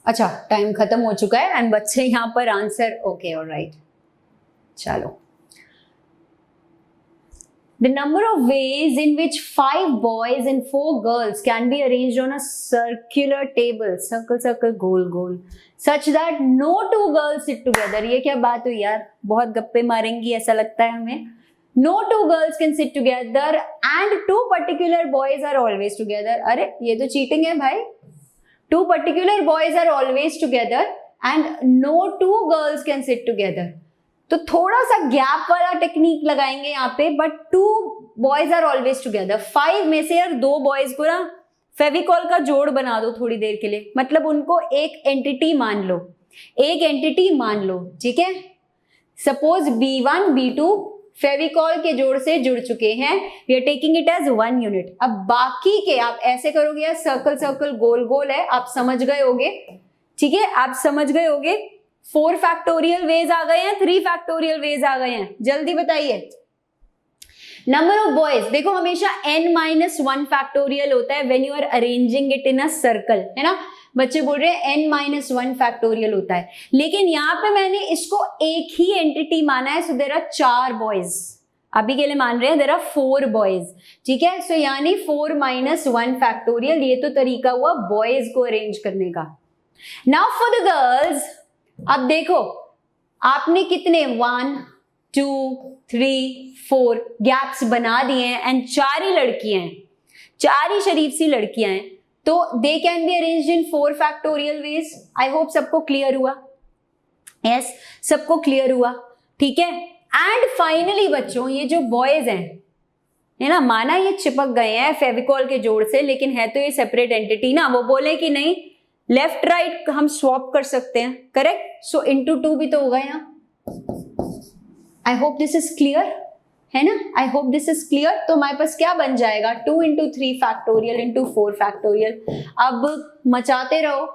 Speaker 1: अच्छा, टाइम खत्म हो चुका है एंड बच्चे यहां पर आंसर, ओके ऑलराइट, चलो। The number of ways in which 5 boys and 4 girls can be arranged on a circular table, circle goal goal, such that no 2 girls sit together। ये क्या बात हुई यार, बहुत गप्पे मारेंगी ऐसा लगता है हमें। No 2 girls can sit together and 2 particular boys are always together। अरे ये तो चीटिंग है भाई। 2 particular boys are always together and no 2 girls can sit together। तो थोड़ा सा गैप वाला टेक्निक लगाएंगे यहाँ पे, but 2 boys are always together. 5 में से यार 2 बॉयज को ना फेविकॉल का जोड़ बना दो थोड़ी देर के लिए, मतलब उनको एक एंटिटी मान लो, एक एंटिटी मान लो, ठीक है। सपोज B1 B2 फेविकॉल के जोड़ से जुड़ चुके हैं, we are taking it as 1 unit. अब बाकी के आप ऐसे करोगे यार, सर्कल सर्कल गोल गोल है, आप समझ गए होगे, ठीक है, आप समझ गए होगे। 4 फैक्टोरियल वेज आ गए हैं, 3 फैक्टोरियल वेज आ गए हैं, जल्दी बताइए। नंबर ऑफ बॉयज देखो हमेशा n-1 फैक्टोरियल होता है when you are arranging it in a circle, है ना। बच्चे बोल रहे हैं n-1 फैक्टोरियल होता है, लेकिन यहाँ पे मैंने इसको एक ही एंटिटी माना है, सो देयर आर 4 बॉयज, अभी के लिए मान रहे हैं देयर आर 4 बॉयज, ठीक है। सो यानी 4-1 फैक्टोरियल, ये तो तरीका हुआ बॉयज को अरेंज करने का। नाउ फॉर द गर्ल्स, अब देखो आपने कितने 1 2 3 4 गैप्स बना दिए हैं एंड 4 ही लड़कियां हैं, 4 ही शरीफ सी लड़कियां हैं, तो they can be arranged in 4 factorial veg. I hope सबको क्लियर हुआ, यस सबको क्लियर हुआ, ठीक है। एंड फाइनली बच्चों ये जो बॉयज हैं, है ना, माना ये चिपक गए हैं फेविकॉल के जोड़ से, लेकिन है तो ये सेपरेट एंटिटी ना, वो बोले कि नहीं लेफ्ट राइट हम स्वैप कर सकते हैं, करेक्ट। सो इंटू 2 भी तो होगा यहाँ। आई होप दिस इज क्लियर, है ना, आई होप दिस इज क्लियर। तो हमारे पास क्या बन जाएगा, 2 इंटू 3 फैक्टोरियल इंटू 4 फैक्टोरियल। अब मचाते रहो,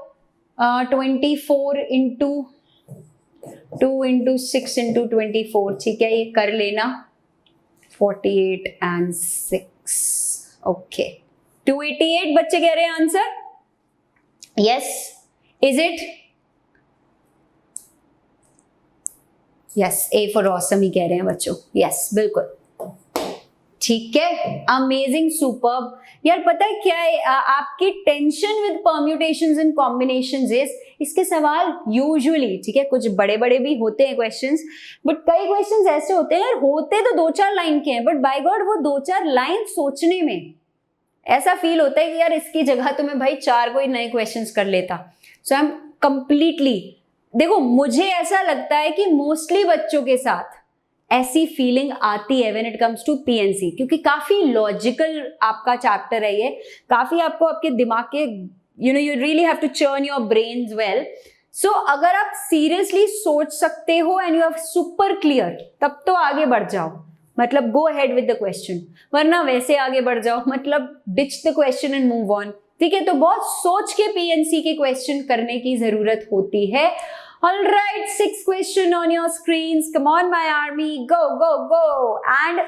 Speaker 1: 24 इंटू 2 इंटू 6 इंटू 24, ठीक है, ये कर लेना, 48 एंड 6, ओके 288 बच्चे कह रहे हैं answer, yes is it, yes A for awesome ही कह रहे हैं बच्चों, यस बिल्कुल ठीक है, अमेजिंग सुपर्ब। यार पता है क्या है, आपकी tension with permutations and combinations is, इसके सवाल यूजुअली, ठीक है, कुछ बड़े बड़े भी होते हैं क्वेश्चंस, बट कई क्वेश्चंस ऐसे होते हैं यार, होते तो 2-4 लाइन के हैं, बट बाय गॉड वो 2-4 लाइन सोचने में ऐसा फील होता है कि यार इसकी जगह तो मैं भाई 4 कोई नए क्वेश्चंस कर लेता। सो आई एम कंप्लीटली, देखो मुझे ऐसा लगता है कि मोस्टली बच्चों के साथ ऐसी फीलिंग आती है when it comes to PNC, क्योंकि काफी लॉजिकल आपका चैप्टर है ये, काफी आपको आपके दिमाग के you know, you really have to churn your brains well. So अगर आप सीरियसली सोच सकते हो and you are super clear, तब तो आगे बढ़ जाओ, मतलब go ahead with the question, वरना वैसे आगे बढ़ जाओ, मतलब ditch the question and move on. ठीक है, तो बहुत सोच के पीएनसी के क्वेश्चन करने की जरूरत होती है। Alright, 6 question on your screens, come on my army, go go go, and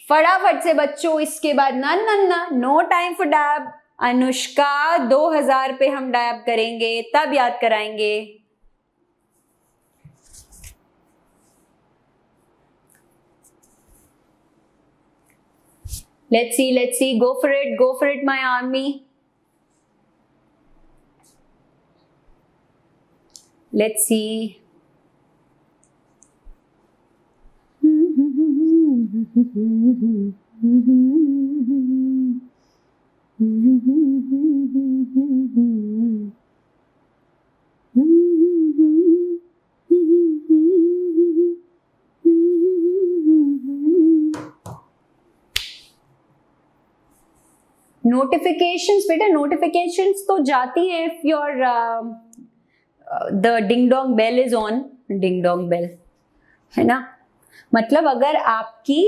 Speaker 1: फटाफट से बच्चों, इसके बाद ना no time for dab. Anushka 2000 पे हम डैब करेंगे, तब याद कराएंगे। Let's see, go for it, my army. Let's see. Notifications बेटा, नोटिफिकेशंस तो जाती है if your the ding dong bell is on, ding dong bell है ना, मतलब अगर आपकी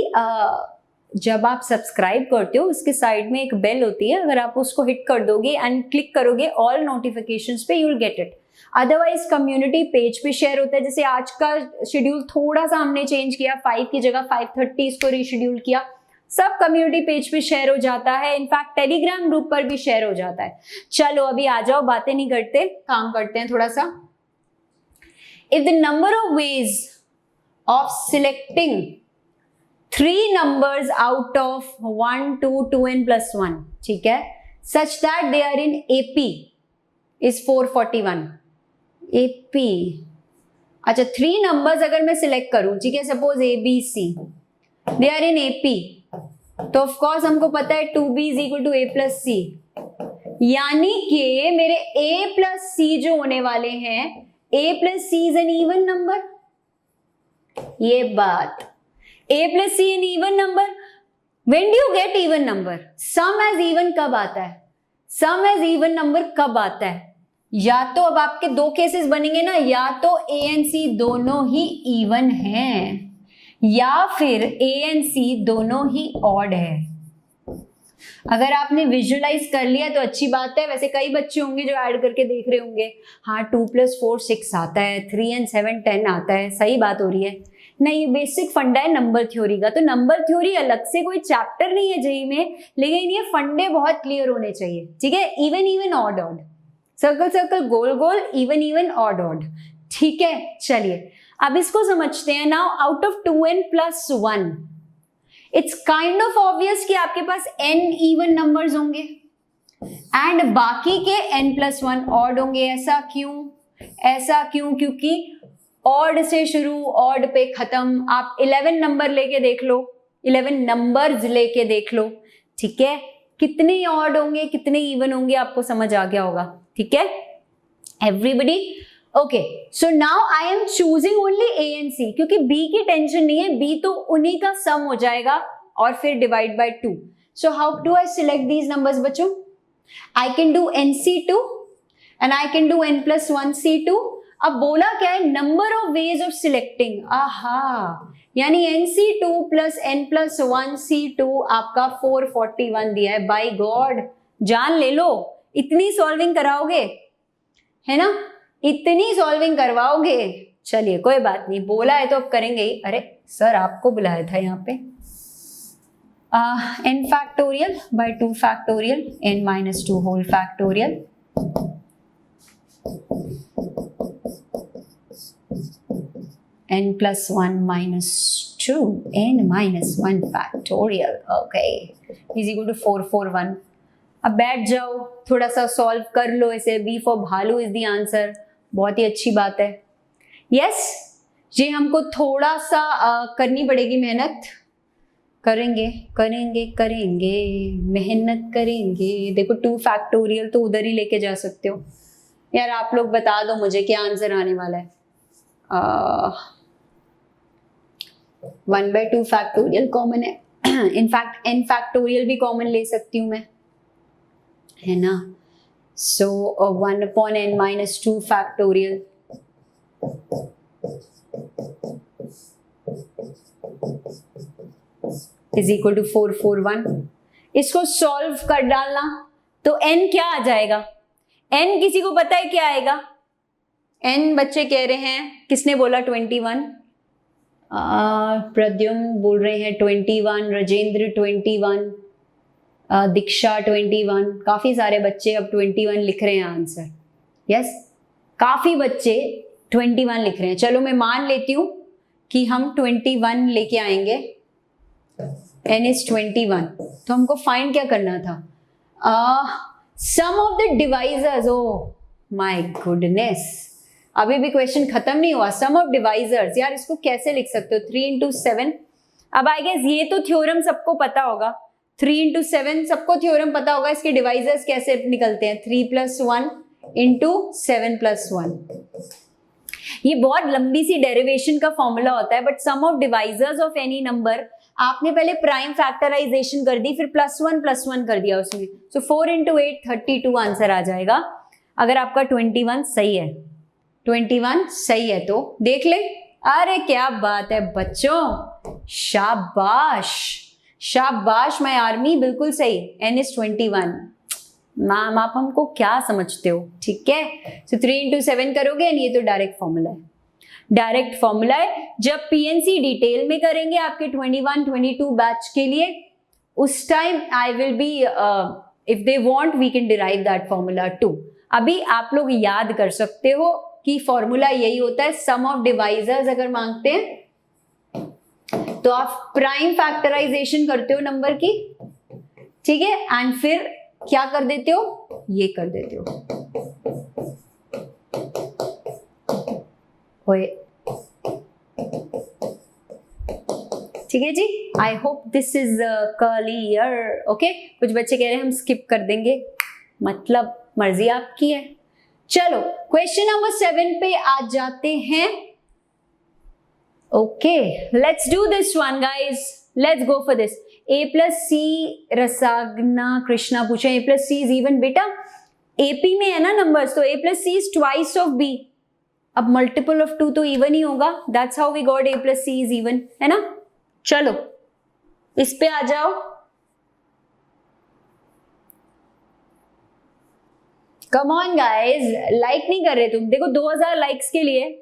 Speaker 1: जब आप सब्सक्राइब करते हो उसके साइड में एक बेल होती है, अगर आप उसको हिट कर दोगे एंड क्लिक करोगे ऑल नोटिफिकेशंस पे, you will get it. Otherwise community page पे शेयर होता है, जैसे आज का शेड्यूल थोड़ा सा हमने चेंज किया, 5 की जगह 5:30 इसको रीशेड्यूल किया, सब कम्युनिटी पेज पे शेयर हो जाता है, इनफैक्ट टेलीग्राम ग्रुप पर भी शेयर हो जाता है। चलो अभी आ जाओ, बातें नहीं करते, काम करते हैं थोड़ा सा। If the number of ways of selecting 3 numbers out of 1, 2, 2n plus 1, ठीक है, such that they are in AP is 441. AP, अच्छा 3 numbers अगर मैं सिलेक्ट करूं, ठीक है, suppose ABC, they are in AP, तो ऑफ कोर्स हमको पता है 2B is equal to A plus C, यानी कि मेरे A plus C जो होने वाले हैं, A plus C is an even number, ये बात, A plus C an even number. When do you get even number? Sum as even कब आता है? Sum as even number कब आता है? या तो अब आपके 2 केसेस बनेंगे ना, या तो A and C दोनों ही even हैं, या फिर A and C दोनों ही odd है। अगर आपने विजुअलाइज कर लिया तो अच्छी बात है, वैसे कई बच्चे होंगे जो ऐड करके देख रहे होंगे, हाँ 2 + 4 6 आता है, 3 and 7 10 आता है, सही बात हो रही है। नहीं, ये बेसिक फंडा है नंबर थ्योरी का, तो नंबर थ्योरी अलग से कोई चैप्टर नहीं है जेईई में, लेकिन ये फंडे बहुत क्लियर होने चाहिए, ठीक है। Even even odd odd, circle circle गोल गोल, इवन इवन ऑड ऑड, ठीक है। चलिए अब इसको समझते हैं। Now out of 2n + 1, it's kind of obvious कि आपके पास n इवन नंबर्स होंगे एंड बाकी के n + 1 ऑड होंगे। ऐसा क्यों? ऐसा क्यों? क्योंकि ऑड से शुरू, ऑड पे खत्म। आप 11 नंबर लेके देख लो, 11 नंबर्स लेके देख लो, ठीक है, कितने ऑड होंगे कितने इवन होंगे आपको समझ आ गया होगा, ठीक है everybody. Okay, so now I am choosing only A and C, क्योंकि B की टेंशन नहीं है, B तो उन्हीं का सम हो जाएगा और फिर divide by 2। So how do I select these numbers बच्चों? I can do NC2 and I can do n + 1 C2। अब बोला क्या है? Number of ways of selecting. आहा, यानी NC2 + n + 1 C2 आपका 441 दिया है। बाय गॉड, जान ले लो, इतनी सॉल्विंग कराओगे, है ना, इतनी सॉल्विंग करवाओगे। चलिए कोई बात नहीं, बोला है तो अब करेंगे ही। अरे सर आपको बुलाया था यहाँ पे। n factorial by 2 factorial, n - 2 whole factorial, n + 1 - 2 n - 1 factorial, okay, is equal to 441। अब बैठ जाओ, थोड़ा सा सॉल्व कर लो इसे। B for भालू इज द आंसर, बहुत ही अच्छी बात है। यस, ये हमको थोड़ा सा करनी पड़ेगी मेहनत, करेंगे करेंगे करेंगे, मेहनत करेंगे। देखो 2 फैक्टोरियल तो उधर ही लेके जा सकते हो यार। आप लोग बता दो मुझे क्या आंसर आने वाला है। 1/2 फैक्टोरियल कॉमन है, इनफैक्ट n फैक्टोरियल भी कॉमन ले सकती हूँ मैं, है ना। So 1 upon n minus 2 factorial is equal to 441. इसको सॉल्व कर डालना तो n क्या आ जाएगा? n किसी को पता है क्या आएगा? n बच्चे कह रहे हैं, किसने बोला 21? प्रद्युम्न बोल रहे हैं 21, राजेंद्र 21, दीक्षा 21, काफी सारे बच्चे अब 21 लिख रहे हैं आंसर. यस, काफी बच्चे 21 लिख रहे हैं. चलो मैं मान लेती हूं कि हम 21 लेके आएंगे. n is 21. तो हमको फाइंड क्या करना था? Sum of the divisors. Oh my goodness, अभी भी क्वेश्चन खत्म नहीं हुआ. सम ऑफ डिवाइजर्स, यार इसको कैसे लिख सकते हो? 3 into 7. अब आई गेस ये तो थ्योरम सबको पता होगा. 3 into 7 सबको थ्योरम पता होगा. इसके डिवाइजर्स कैसे निकलते हैं? 3 plus 1 into 7 plus 1. ये बहुत लंबी सी डेरिवेशन का फॉर्मूला होता है. But sum of divisors of any number, आपने पहले प्राइम फैक्टराइजेशन कर दी, फिर प्लस वन कर दिया उसमें. सो 4 into 8 32 आंसर आ जाएगा अगर आपका 21 सही है. 21 सही है तो देख ले. अरे क्या बात है बच्चों, शाबाश शाबाश माय आर्मी, बिल्कुल सही. n is 21. मैम आप हमको क्या समझते हो? ठीक है. सो 3 into 7 करोगे, ये तो डायरेक्ट फॉर्मूला है. डायरेक्ट फॉर्मूला है. जब पीएनसी डिटेल में करेंगे आपके 21-22 बैच के लिए, उस time I will be, if they want we can derive that formula too. अभी आप लोग याद कर सकते हो कि फॉर्मूला यही होता है. सम ऑफ डिवाइजर्स अगर मांगते हैं तो आप प्राइम फैक्टराइजेशन करते हो नंबर की, ठीक है, एंड फिर क्या कर देते हो? ये कर देते हो. ठीक है जी. I hope this is clear. Okay, कुछ बच्चे कह रहे हैं हम स्किप कर देंगे, मतलब मर्जी आपकी है. चलो क्वेश्चन नंबर 7 पे आ जाते हैं. Okay, let's do this one guys. Let's go for this. a plus c, Rasagna Krishna पूछे a plus c is even. बेटा AP में है ना नंबर्स, तो a plus c is twice of b. अब मल्टीपल ऑफ 2 तो इवन ही होगा. That's how we got a plus c is even, है ना. चलो इस पे आ जाओ. कम ऑन गाइज, लाइक नहीं कर रहे तुम. देखो 2000 लाइक्स के लिए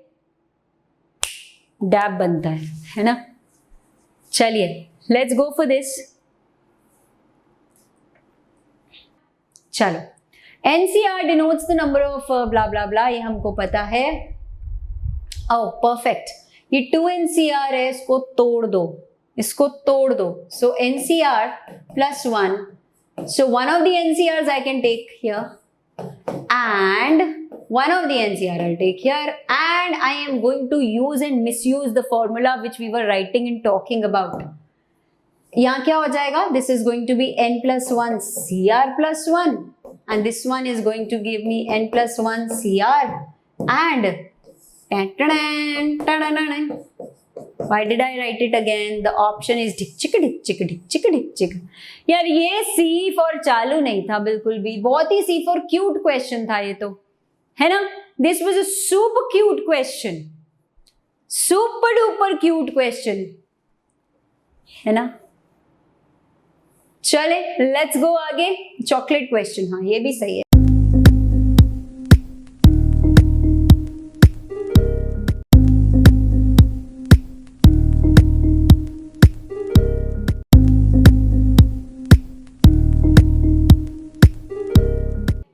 Speaker 1: डैब बनता है ना. चलिए लेट्स गो फॉर दिस. चलो, NCR denotes the number of blah blah blah, ये हमको पता है. Oh perfect. ये 2 एनसीआर है, इसको तोड़ दो, इसको तोड़ दो. So NCR plus 1. So one of the NCRs I can take here and one of the NCR I'll take here, and I am going to use and misuse the formula which we were writing and talking about. यहाँ क्या हो जाएगा? This is going to be n plus 1 CR plus 1, and this one is going to give me n plus 1 CR, and why did I write it again? The option is dik chik dik chik dik chik dik chik. यार ये C for चालू नहीं था बिल्कुल भी. बहुत ही C for cute question था ये तो, है ना. This was a super cute question, super duper cute question, है ना. चले लेट्स गो आगे. चॉकलेट क्वेश्चन, हाँ ये भी सही है.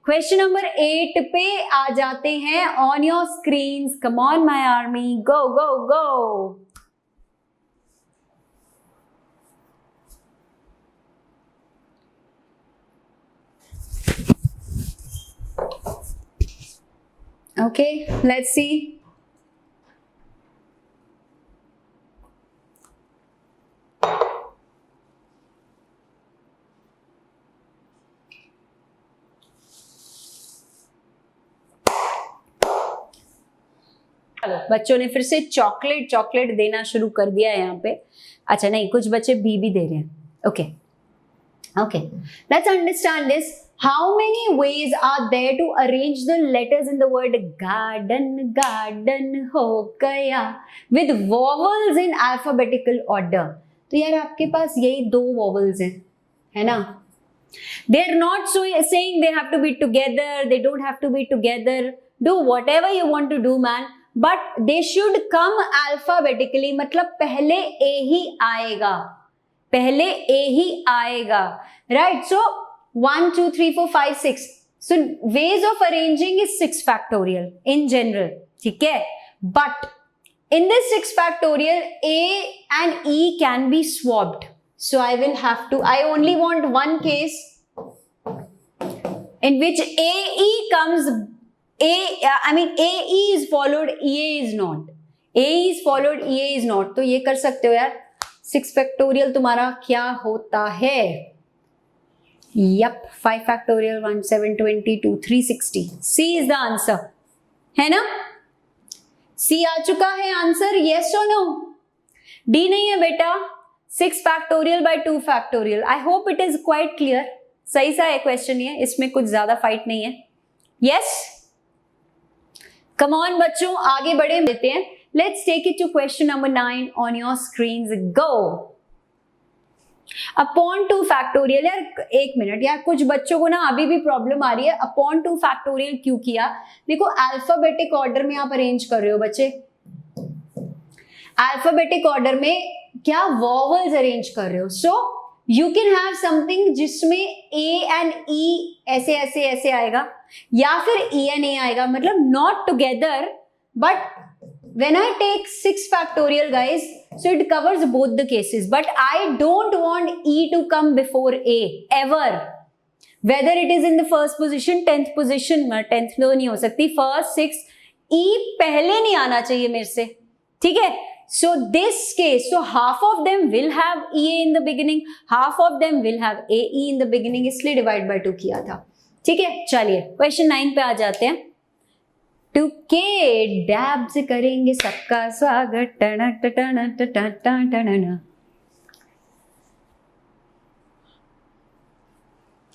Speaker 1: क्वेश्चन नंबर 8 पे आ जाते हैं. On your screens, come on my army, go go go. Okay, let's see. बच्चों ने फिर से चॉकलेट देना शुरू कर दिया है यहाँ पे. अच्छा नहीं, कुछ बच्चे बी भी दे रहे हैं. Okay, let's understand this. How many ways are there to arrange the letters in the word garden? Garden हो गया with vowels in alphabetical order. तो यार आपके पास यही दो vowels हैं, है ना? They are not saying they have to be together. They don't have to be together. Do whatever you want to do, man. But they should come alphabetically. मतलब पहले A ही आएगा. पहले A ही आएगा. Right? So 1, 2, 3, 4, 5, 6. So ways of arranging is 6 factorial in general. ठीक है? But in this 6 factorial, A and E can be swapped. So I only want one case in which AE is followed, EA is not. AE is followed, EA is not. तो ये कर सकते हो यार. 6 factorial तुम्हारा क्या होता है? Yup, 5 factorial, 1, 7, 22, 360. C is the answer. है ना? C आ चुका है answer, yes or no? D नहीं है बेटा. 6 factorial by 2 factorial. I hope it is quite clear. सही सा है क्वेश्चन ये, इसमें कुछ ज्यादा फाइट नहीं है. Yes? Come on बच्चों, आगे बढ़े लेते हैं. Let's take it to question number 9 on your screens. Go. Upon 2 factorial. यार एक मिनट यार, कुछ बच्चों को ना अभी भी प्रॉब्लम आ रही है. अपॉन 2 फैक्टोरियल क्यों किया? देखो अल्फाबेटिक ऑर्डर में आप अरेंज कर रहे हो बच्चे. अल्फाबेटिक ऑर्डर में क्या वॉवल्स अरेंज कर रहे हो. So you can have something जिसमें ए एंड ई ऐसे ऐसे ऐसे आएगा, या फिर ई एंड ए आएगा, मतलब not together. But when I take 6 factorial guys, so it covers both the cases, but I don't want E to come before A ever, whether it is in the first position, 10th position. 10th तो नहीं हो सकती, first 6 E पहले नहीं आना चाहिए मेरे से. ठीक है? So this case, so half of them will have EA in the beginning, half of them will have AE in the beginning, इसलिए divide by 2 किया था. ठीक है? चलिए क्वेश्चन 9 पे आ जाते हैं. टुके डैब से करेंगे सबका स्वागत. टना टना टना टना.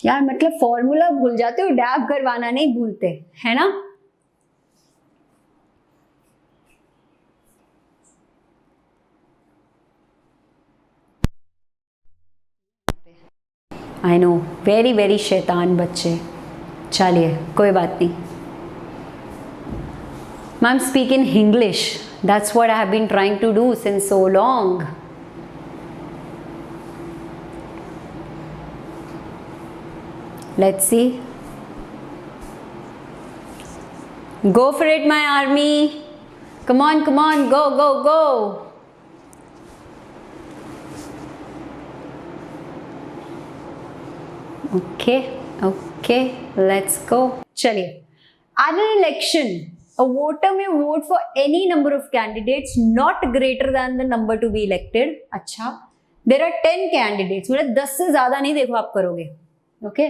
Speaker 1: यार मतलब फॉर्मूला भूल जाते हो, डैब करवाना नहीं भूलते, है ना? आई नो, वेरी वेरी शैतान बच्चे. चलिए कोई बात नहीं. Ma'am, speak in English. That's what I have been trying to do since so long. Let's see. Go for it, my army. Come on, come on, go, go, go. Okay, okay, let's go. चलिए. At an election, a voter may vote for any number of candidates not greater than the number to be elected. अच्छा, there are 10 candidates. मतलब 10 से ज्यादा नहीं देखो आप करोगे. Okay?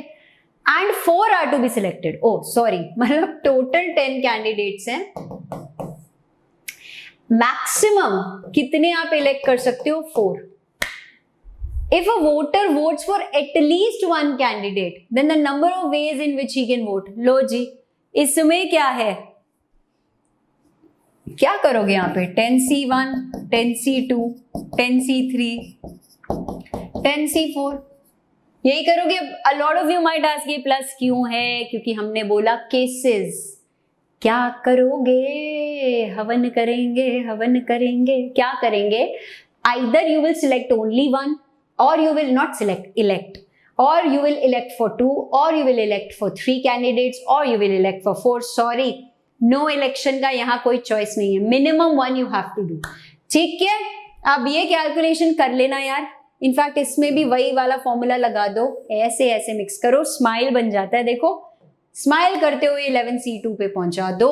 Speaker 1: And 4 are to be selected. Oh, sorry. मतलब total 10 candidates हैं. Maximum कितने आप elect कर सकते हो? 4. If a voter votes for at least one candidate, then the number of ways in which he can vote. लो जी, इसमें क्या है? क्या करोगे यहाँ पे? 10C1, 10C2, 10C3, 10C4, यही करोगे. A lot of you might ask ये प्लस क्यों है? क्योंकि हमने बोला केसेस. क्या करोगे? हवन करेंगे, हवन करेंगे. क्या करेंगे? Either you will select only one, or you will not elect, or you will elect for 2, or you will elect for 3 candidates, or you will elect for 4. Sorry, no election का यहाँ कोई चॉइस नहीं है. Minimum 1 you have to do. ठीक है? अब ये calculation कर लेना यार. इनफैक्ट इसमें भी वही वाला फॉर्मूला लगा दो. ऐसे ऐसे मिक्स करो, स्माइल बन जाता है. देखो स्माइल करते हुए 11C2 पे पहुंचा दो.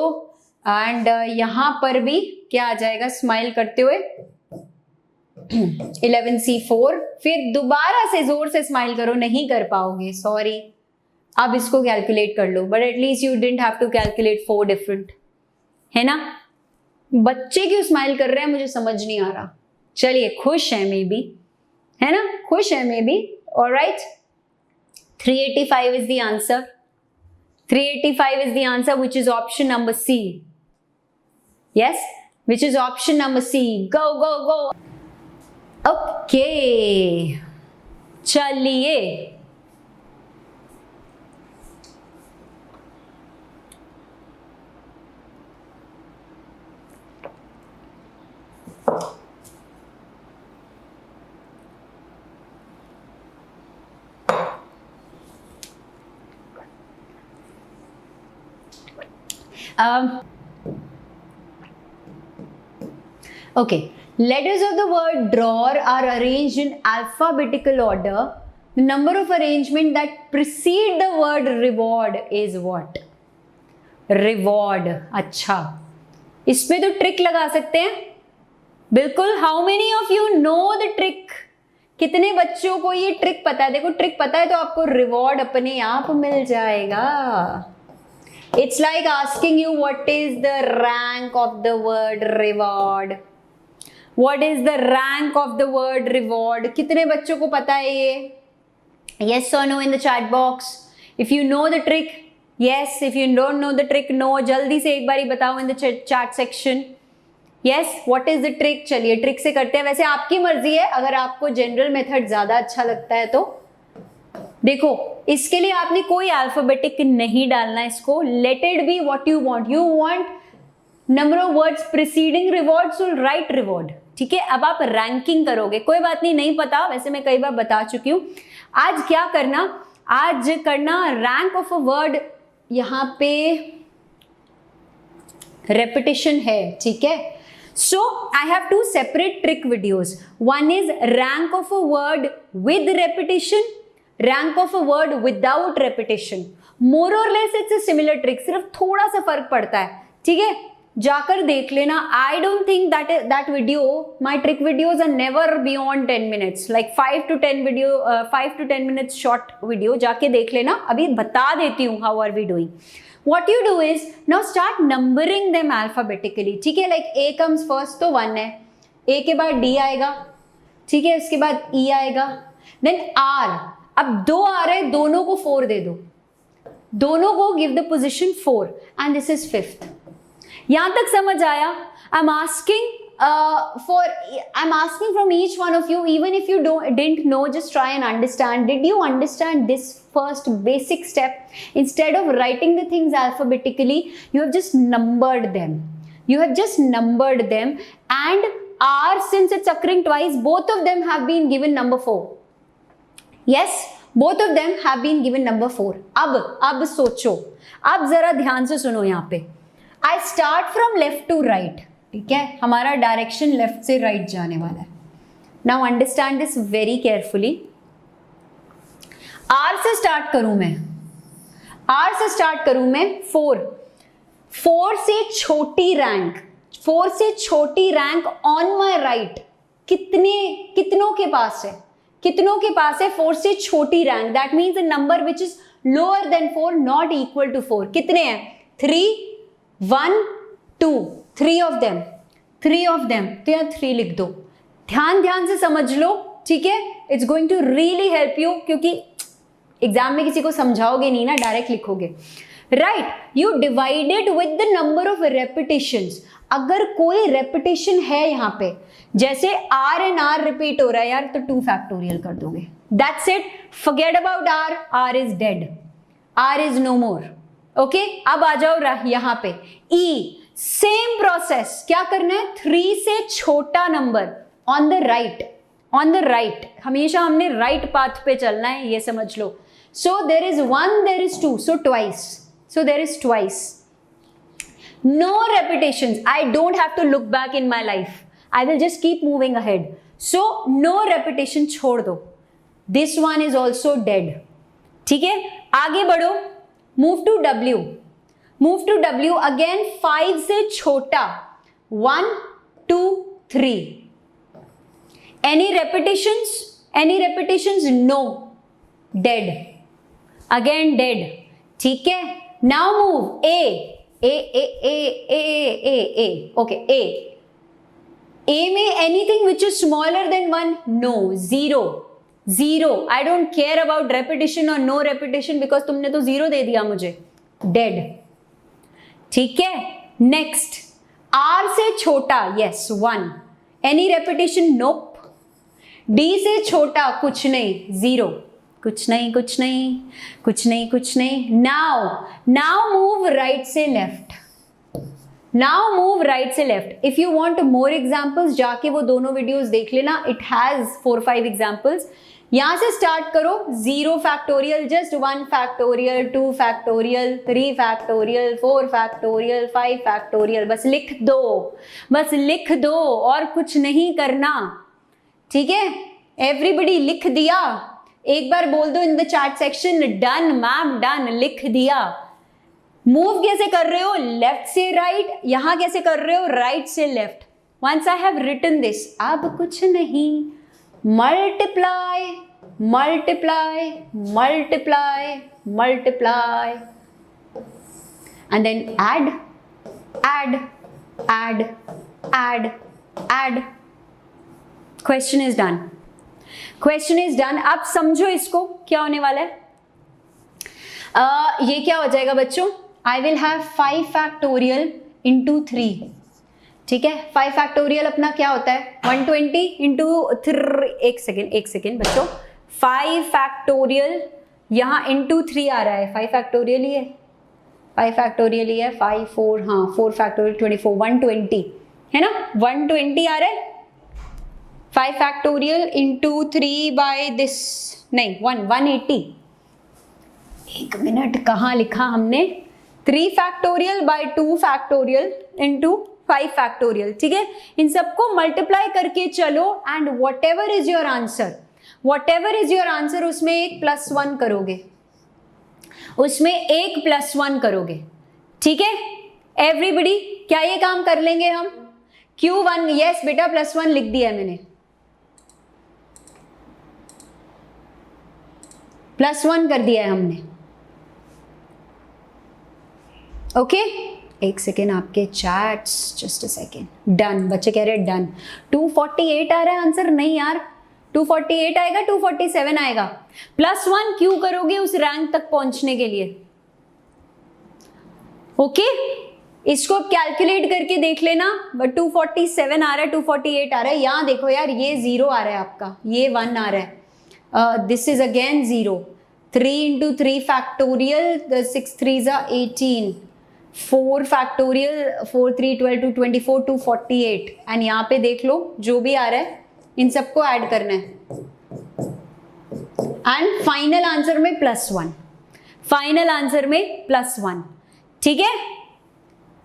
Speaker 1: एंड यहाँ पर भी क्या आ जाएगा? स्माइल करते हुए 11C4. फिर दोबारा से जोर से स्माइल करो. नहीं कर पाओगे, सॉरी. अब इसको कैलकुलेट कर लो. But at least you didn't have to calculate 4 different, है ना? बच्चे क्यों स्माइल कर रहे हैं मुझे समझ नहीं आ रहा. चलिए खुश है मे बी, है ना? खुश है may be. Alright, 385 is the answer. 385 is the answer, which is option number C. Yes, which is option number C. Go, go, go. Okay. चलिए, okay, letters of the word drawer are arranged in alphabetical order. The number of arrangement that precede the word reward is what? Reward. अच्छा, इसमें तो trick लगा सकते हैं बिल्कुल. How many of you know the trick? कितने बच्चों को ये ट्रिक पता है? देखो, ट्रिक पता है तो आपको रिवॉर्ड अपने आप मिल जाएगा. It's like asking you what is the rank of the word reward. What is the rank of the word reward? कितने बच्चों को पता है ये? Yes or no in the chat box. If you know the trick, yes. If you don't know the trick, no. जल्दी से एक बारी बताओ in the chat section. Yes, what is the trick? चलिए ट्रिक से करते हैं. वैसे आपकी मर्जी है, अगर आपको जनरल मेथड ज्यादा अच्छा लगता है तो. देखो, इसके लिए आपने कोई अल्फाबेटिक नहीं डालना. इसको let it be what you want. You want number of words preceding reward, so right reward. ठीक है, अब आप रैंकिंग करोगे. कोई बात नहीं पता, वैसे मैं कई बार बता चुकी हूं. आज क्या करना? आज करना रैंक ऑफ अ वर्ड. यहां पे रेपिटेशन है. ठीक है, so I have two separate trick videos. One is rank of a word with repetition, rank of a word without repetition. More or less it's a similar trick, सिर्फ थोड़ा सा फर्क पड़ता है. ठीक है, जाकर देख लेना. I don't think that video, my trick videos are never beyond 10 minutes, like 5 to 10 minutes short video. जाके देख लेना. अभी बता देती हूँ how are we doing. What you do is now start numbering them alphabetically. ठीक है, like A comes first तो 1 है. A के बाद D आएगा. ठीक है, उसके बाद E आएगा. Then R. अब 2 आ रहे, दोनों को 4 दे दो. दोनों को give the position 4 and this is 5th. यहां तक समझ आया? I'm asking from each one of you, even if you didn't know, just try and understand. Did you understand this first basic step? Instead of writing the things alphabetically, you have just numbered them. And R, since it's occurring twice, both of them have been given number 4. Yes, both of them have been given number 4. अब सोचो, अब जरा ध्यान से सुनो. यहाँ पे I start from left to right. ठीक है, हमारा डायरेक्शन लेफ्ट से राइट जाने वाला है. Now understand this very carefully. R से स्टार्ट करूं मैं. 4 से छोटी रैंक ऑन माय राइट. कितनों के पास है 4 से छोटी rank. That means a number which is lower than 4, not equal to 4. कितने हैं? 3, 1, 2. 3 of them. तो यहाँ 3 लिख दो. ध्यान से समझ लो. ठीक है, it's going to really help you, क्योंकि एग्जाम में किसी को समझाओगे नहीं ना, डायरेक्ट लिखोगे. Right, you divided with the number of repetitions. अगर कोई रेपिटेशन है यहाँ पे, जैसे R एंड R रिपीट हो रहा है यार, तो 2 फैक्टोरियल कर दोगे. That's it. Forget about R is dead. R is no more. Okay, अब आ जाओ यहाँ पे. E, same process. क्या करना है? 3 से छोटा नंबर ऑन द राइट. हमेशा हमने राइट पाथ पे चलना है, ये समझ लो. So there is 1, there is 2, so there is twice. No repetitions. I don't have to look back in my life. I will just keep moving ahead. So no repetition छोड़ दो. This one is also dead. ठीक है, आगे बढ़ो. Move to W. Again 5 से छोटा. 1, 2, 3. Any repetitions? No. Dead. Again dead. ठीक है, now move. A. Okay, A में anything which is smaller than 1? No. 0. Zero. I don't care about repetition और नो रेपिटेशन बिकॉज तुमने तो जीरो दे दिया मुझे. डेड. ठीक है. नेक्स्ट, आर से छोटा, yes 1. Any repetition? Nope. D से छोटा, कुछ नहीं, जीरो. कुछ नहीं, कुछ नहीं, कुछ नहीं, कुछ नहीं. नाउ मूव राइट से लेफ्ट. नाउ मूव राइट से left. If you want more examples जाके वो दोनों वीडियोस देख लेना. It has 4-5 examples. यहां से स्टार्ट करो. 0 factorial, just 1 factorial, 2 factorial, 3 factorial, 4 factorial, 5 factorial. बस लिख दो, बस लिख दो और कुछ नहीं करना. ठीक है. एवरीबडी लिख दिया? एक बार बोल दो इन the chat section, done ma'am, done. लिख दिया. मूव कैसे कर रहे हो? लेफ्ट से राइट. यहां कैसे कर रहे हो? राइट से left. Once I have written this, अब कुछ नहीं. Multiply, multiply, multiply, multiply and then add, add, add, add, add. Question is done. Question is done. अब समझो इसको क्या होने वाला है. ये क्या हो जाएगा बच्चों? I will have 5 factorial into 3. ठीक है. 5 फैक्टोरियल अपना क्या होता है? 120 इंटू 3. एक सेकेंड बच्चों. 5 फैक्टोरियल यहाँ इंटू 3 आ रहा है. 5 फैक्टोरियल ही है, 5 फैक्टोरियल ही है. 5 4, हाँ 4 फैक्टोरियल 24, 120 है ना. 120 आ रहा है. 5 फैक्टोरियल इंटू 3 बाय दिस, नहीं 180. एक मिनट, कहाँ लिखा हमने? 3 factorial by 2 factorial into 5 factorial. ठीक है. इन सबको मल्टीप्लाई करके चलो and what ever is your answer, what ever is your answer, उसमें एक +1 करोगे, उसमें एक +1 करोगे. ठीक है. एवरीबडी, क्या ये काम कर लेंगे हम? Q1, यस बेटा +1 लिख दिया है मैंने. +1 कर दिया है हमने. ओके. एक सेकेंड, आपके chats, just a second. Done. बच्चे कह रहे हैं डन. 248 आ रहा है आंसर. नहीं यार, 248 आएगा, 247 आएगा. +1 क्यों करोगे उस रैंक तक पहुंचने के लिए? ओके. इसको कैलकुलेट करके देख लेना. बट 247 आ रहा है, 248 आ रहा है. यहां देखो यार, ये 0 आ रहा है आपका, ये 1 आ रहा है. This is again 0. 3 into 3 factorial, 6 3s are 18. 4 factorial, 4 3 12 2 24, 248. And यहाँ पे देख लो जो भी आ रहा है इन सबको ऐड करना है. एंड फाइनल आंसर में +1. फाइनल आंसर में +1. ठीक है.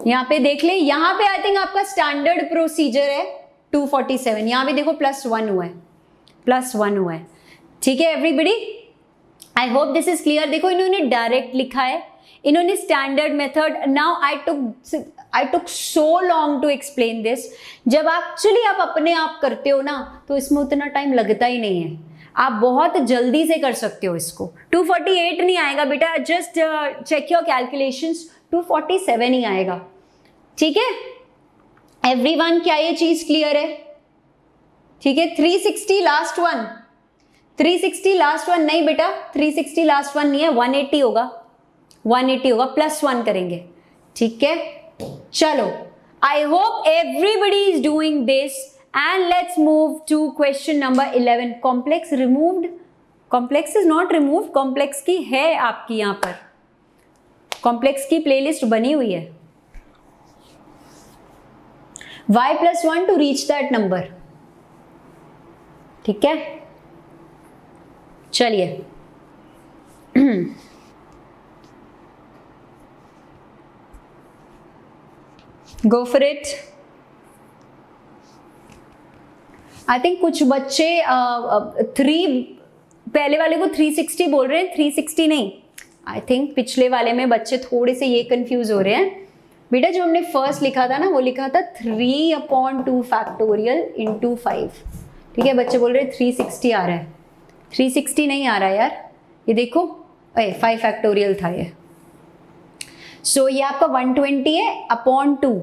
Speaker 1: यहाँ पे देख ले. यहाँ पे आई थिंक आपका स्टैंडर्ड प्रोसीजर है 247. यहाँ पे देखो +1 हुआ है, +1 हुआ है. ठीक है everybody. I hope this is clear. देखो इन्होंने डायरेक्ट लिखा है, इन्होंने standard method. Now I took so long to explain this. जब एक्चुअली आप अपने आप करते हो ना तो इसमें उतना टाइम लगता ही नहीं है. आप बहुत जल्दी से कर सकते हो इसको. 248 नहीं आएगा बेटा, जस्ट चेक योर कैलकुलेशंस. 247 ही आएगा. ठीक है एवरीवन, क्या ये चीज क्लियर है? ठीक है. 360 लास्ट वन, 360 लास्ट वन नहीं बेटा, 360 लास्ट वन नहीं है, 180 होगा, 180 होगा. +1 करेंगे. ठीक है. चलो, I hope everybody is doing this and let's move to question number 11. Complex removed? Complex is not removed. Complex की है आपकी यहाँ पर, कॉम्प्लेक्स की प्लेलिस्ट बनी हुई है. y +1 to reach that number. ठीक है. चलिए go for it. I think कुछ बच्चे 3 पहले वाले को 360 बोल रहे हैं, 360 नहीं. आई थिंक पिछले वाले में बच्चे थोड़े से ये कंफ्यूज हो रहे हैं. बेटा जो हमने फर्स्ट लिखा था ना वो लिखा था 3/2 फैक्टोरियल इंटू 5. ठीक है. बच्चे बोल रहे हैं 360 आ रहा है. 360 नहीं आ रहा है यार, ये देखो 5 फैक्टोरियल था ये. सो ये आपका 120 है अपॉन 2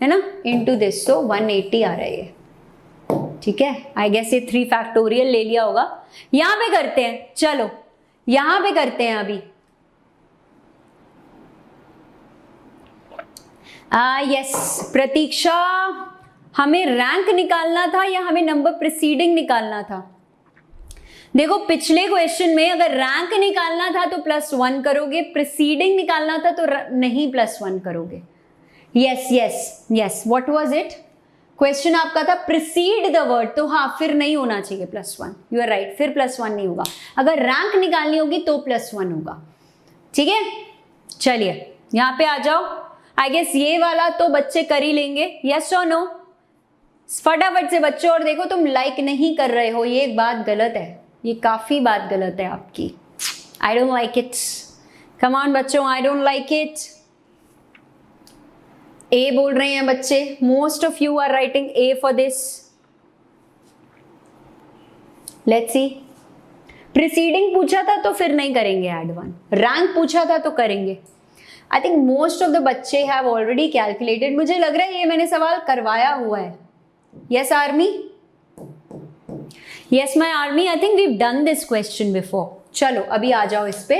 Speaker 1: है ना, इंटू दिस, सो 180 आ रहा है ये. ठीक है, आई गेस ये 3 फैक्टोरियल ले लिया होगा। यहां पे करते हैं, चलो यहां पे करते हैं अभी। यस प्रतीक्षा, हमें रैंक निकालना था या हमें नंबर प्रीसीडिंग निकालना था? देखो पिछले क्वेश्चन में अगर रैंक निकालना था तो +1 करोगे, प्रीसीडिंग निकालना था तो नहीं +1 करोगे। Yes yes yes, what was it? Question आपका था प्रीसीड द वर्ड, तो हाँ फिर नहीं होना चाहिए +1, यू आर राइट, फिर +1 नहीं होगा। अगर रैंक निकालनी होगी तो +1 होगा, ठीक है। चलिए यहां पे आ जाओ। आई गेस ये वाला तो बच्चे कर ही लेंगे, यस और नो? फटाफट से बच्चों, और देखो तुम लाइक नहीं कर रहे हो, ये एक बात गलत है, ये काफी बात गलत है आपकी। I don't like it, come on बच्चों, I don't like it. A बोल रहे हैं बच्चे, most of you are writing A for this. Let's see, preceding पूछा था तो फिर नहीं करेंगे ऐड 1, रैंक पूछा था तो करेंगे। I think most of the बच्चे हैव ऑलरेडी कैलकुलेटेड, मुझे लग रहा है ये मैंने सवाल करवाया हुआ है। Yes army, yes my army, I think we done this question before. चलो अभी आ जाओ इस पे।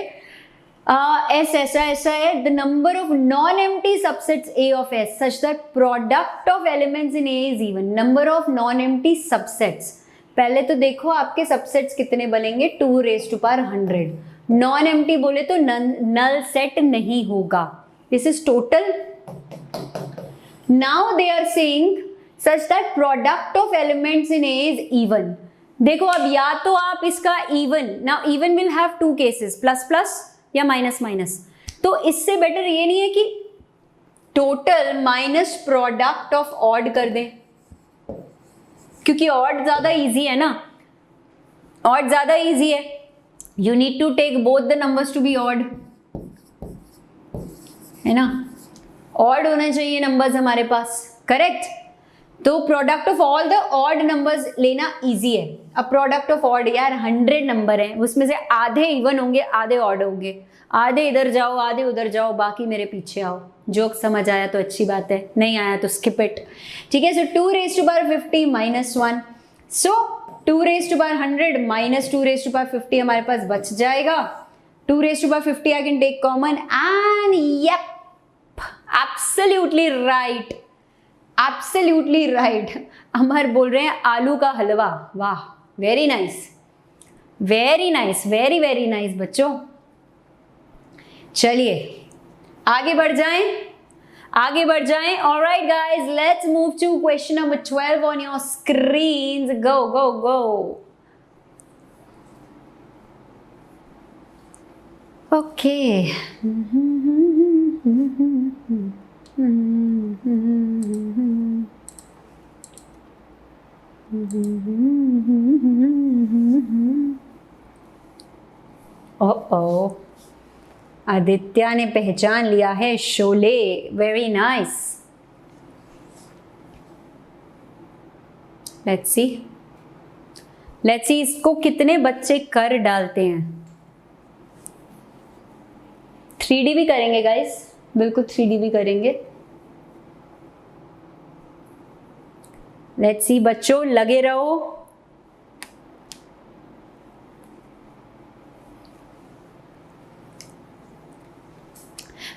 Speaker 1: एस ऐसा है, the number of non empty subsets A of S such that product of elements in A is even. Number of non empty subsets, पहले तो देखो आपके सबसेट्स कितने बनेंगे, 2⁻100। नॉन एम्प्टी बोले तो नल सेट नहीं होगा, this is total. Now they are saying such that product of elements in A is even. देखो अब या तो आप इसका even, now even will have 2 cases, plus या माइनस। तो इससे बेटर ये नहीं है कि total minus product of odd कर दें, क्योंकि ऑड ज्यादा इजी है ना, ऑड ज्यादा इजी है। You need to take both the numbers to be odd, है ना, ऑड होने चाहिए नंबर्स हमारे पास, करेक्ट। तो product of all the odd numbers लेना इजी है। अब प्रोडक्ट ऑफ ऑड यार 100 नंबर है, उसमें से आधे इवन होंगे, आधे ऑड होंगे, आधे इधर जाओ आधे उधर जाओ, बाकी मेरे पीछे आओ। जोक समझ आया तो अच्छी बात है, नहीं आया तो स्किप इट, ठीक है। सो 2⁻50 -1, सो 2⁻100 - 2⁻50 हमारे पास बच जाएगा। 2⁻50 I can take common and yup, absolutely right, absolutely right. Amar बोल रहे हैं आलू का हलवा, वाह, very nice, very nice, very very nice बच्चों। चलिए आगे बढ़ जाएं, आगे बढ़ जाएं। Alright guys, let's move to question number 12 on your screens. Go go go. Okay, oh Aditya ने पहचान लिया है Sholay, very nice. Let's see, let's see इसको कितने बच्चे कर डालते हैं। 3D भी करेंगे गाइस, बिल्कुल 3D भी करेंगे। लेट्स सी बच्चों, लगे रहो।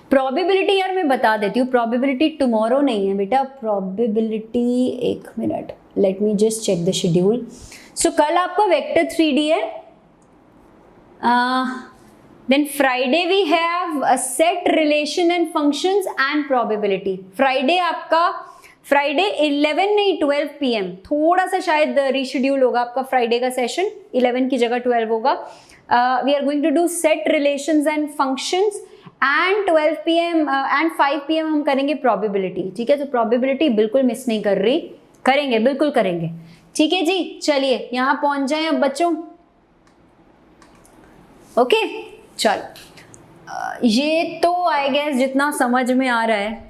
Speaker 1: प्रोबेबिलिटी यार मैं बता देती हूँ, प्रोबेबिलिटी टुमारो नहीं है बेटा, प्रोबेबिलिटी, एक minute, let me just check the schedule. So कल आपका वेक्टर 3D है, then Friday we have set relation and functions and probability. Friday आपका, फ्राइडे 11 नहीं 12 PM, थोड़ा सा शायद रीशेड्यूल होगा आपका फ्राइडे का सेशन, 11 की जगह 12 होगा। We are going to do set relations and functions and 12 PM and 5 PM हम करेंगे प्रोबेबिलिटी, ठीक है। तो प्रोबेबिलिटी बिल्कुल मिस नहीं कर रही, करेंगे, बिल्कुल करेंगे, ठीक है जी। चलिए यहां पहुंच जाएं अब बच्चों, ओके। चलो ये तो आई गेस जितना समझ में आ रहा है,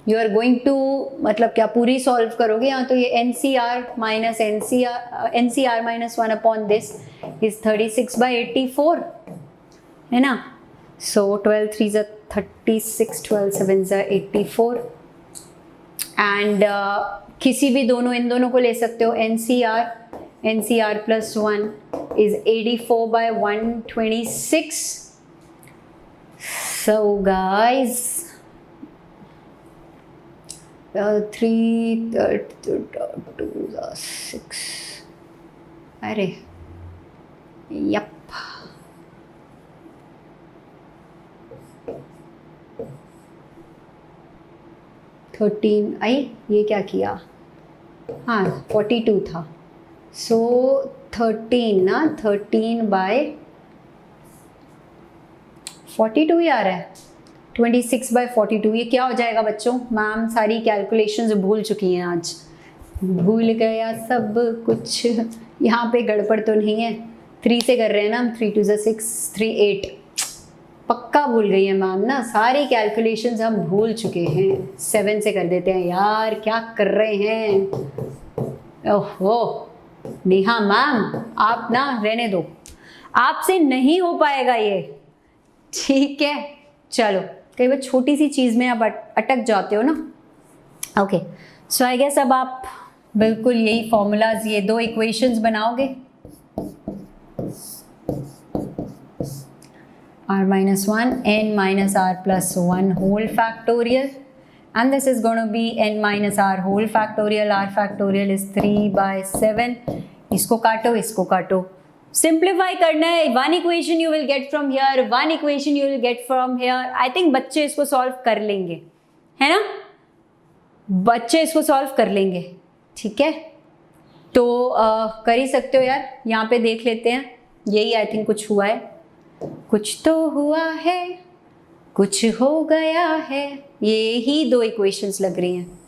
Speaker 1: यू आर गोइंग टू, मतलब क्या पूरी सॉल्व करोगे? यहाँ तो ये NCR -1 अपॉन दिस इज 36/84, है ना। सो 12 3 36, 12 7 84, एंड किसी भी दोनों, इन दोनों को ले सकते हो. NCR plus 1 is 84/126. So guys, 3 2 6. अरे यप, आई ये क्या किया, हाँ 42 था. सो 13 ना, 13/42 ही आ रहा है. 26/42 ये क्या हो जाएगा बच्चों? मैम सारी कैलकुलेशंस भूल चुकी हैं आज, भूल गया सब कुछ. यहाँ पे गड़बड़ तो नहीं है? 3 से कर रहे हैं ना हम, 3 2 6 3 8. पक्का भूल गई है मैम ना, सारी कैलकुलेशंस हम भूल चुके हैं. 7 से कर देते हैं यार, क्या कर रहे हैं? ओहो नेहा मैम, आप ना रहने दो, आपसे नहीं हो पाएगा ये. ठीक है चलो, कई बार छोटी सी चीज़ में आप अटक जाते हो ना. ओके सो आई गेस अब आप बिल्कुल यही फॉर्मूलाज, ये 2 इक्वेशंस बनाओगे. r minus 1 n minus r plus 1 whole factorial, and this is going to be n minus r whole factorial. r factorial is 3/7. इसको काटो, इसको काटो, सिंप्लीफाई करना है. 1 equation you will get from here, 1 equation you will get from here. I think बच्चे इसको solve कर लेंगे, है ना? बच्चे इसको सॉल्व कर लेंगे. ठीक है तो कर ही सकते हो यार. यहाँ पे देख लेते हैं, यही आई थिंक कुछ हुआ है, कुछ तो हुआ है, कुछ हो गया है. ये ही 2 इक्वेशंस लग रही हैं.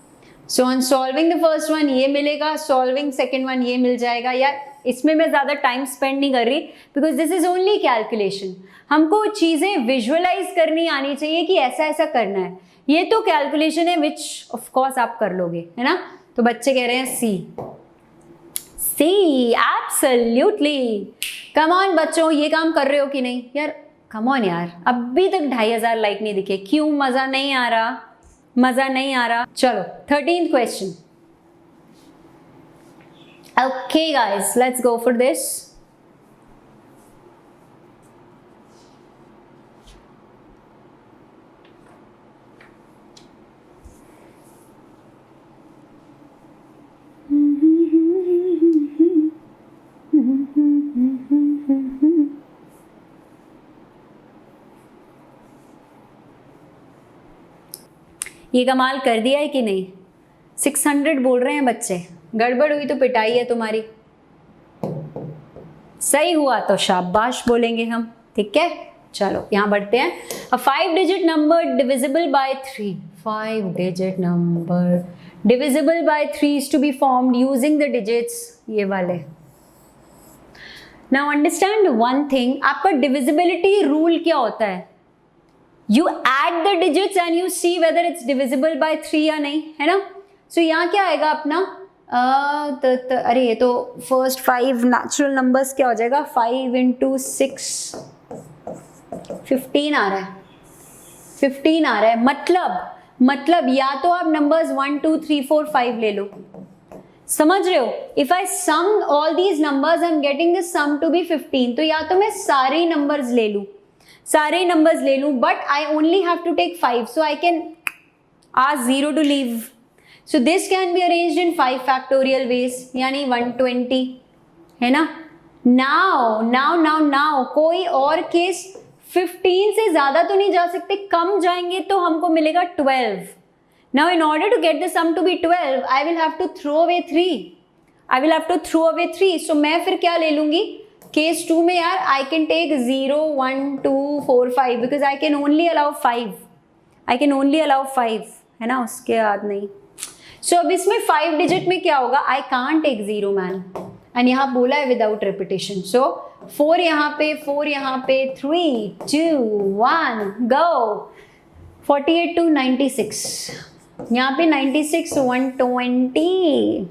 Speaker 1: So on solving the first one ये मिलेगा, सॉल्विंग सेकेंड वन ये मिल जाएगा. यार इसमें मैं ज़्यादा टाइम स्पेंड नहीं कर रही, because this is only calculation. हमको चीज़ें विजुअलाइज करनी आनी चाहिए कि ऐसा ऐसा करना है. ये तो कैलकुलेशन है विच ऑफ कोर्स आप कर लोगे, है ना? तो बच्चे कह रहे हैं सी एब्सोल्युटली. कम ऑन बच्चों, ये काम कर रहे हो कि नहीं यार? कम ऑन यार, अभी तक 2500 लाइक नहीं दिखे, क्यों? मजा नहीं आ रहा, मजा नहीं आ रहा. चलो 13th question. Okay guys, let's go for this. ये कमाल कर दिया है कि नहीं? 600 बोल रहे हैं बच्चे. गड़बड़ हुई तो पिटाई है तुम्हारी, सही हुआ तो शाबाश बोलेंगे हम. ठीक है चलो यहाँ बढ़ते हैं. अ 5 digit number divisible by 3. 5 digit number divisible by 3 is to be formed using the digits, ये वाले. नाउ अंडरस्टैंड वन थिंग, आपका डिविजिबिलिटी रूल क्या होता है? You add the digits and you see whether it's divisible by 3 या नहीं, है ना? So यहाँ क्या आएगा अपना? अरे ये तो फर्स्ट 5 नेचुरल नंबर्स क्या हो जाएगा? 5 into 6 15 आ रहा है. 15 आ रहा है. मतलब या तो आप नंबर्स 1 2 3 4 5 ले लो. समझ रहे हो? If I sum all these numbers I am getting the sum to be 15. तो या तो मैं सारे नंबर्स ले लूं, but I only have to take 5, so I can ask 0 to leave. So this can be arranged in 5 factorial ways, यानी 120, है ना? Now कोई और केस 15 से ज़्यादा तो नहीं जा सकते, कम जाएंगे तो हमको मिलेगा 12. Now in order to get the sum to be 12, I will have to throw away 3. So मैं फिर क्या ले लूँगी? केस 2 में यार I can take 0 1 2 4 5 because I can only allow 5, है ना? उसके बाद नहीं. सो अब इसमें 5 डिजिट में क्या होगा? I can't take 0 man, and यहाँ बोला है विदाउट रिपीटेशन. सो 4 यहाँ पे 3 2 1 गो. 48 to 96, यहाँ पे 96 120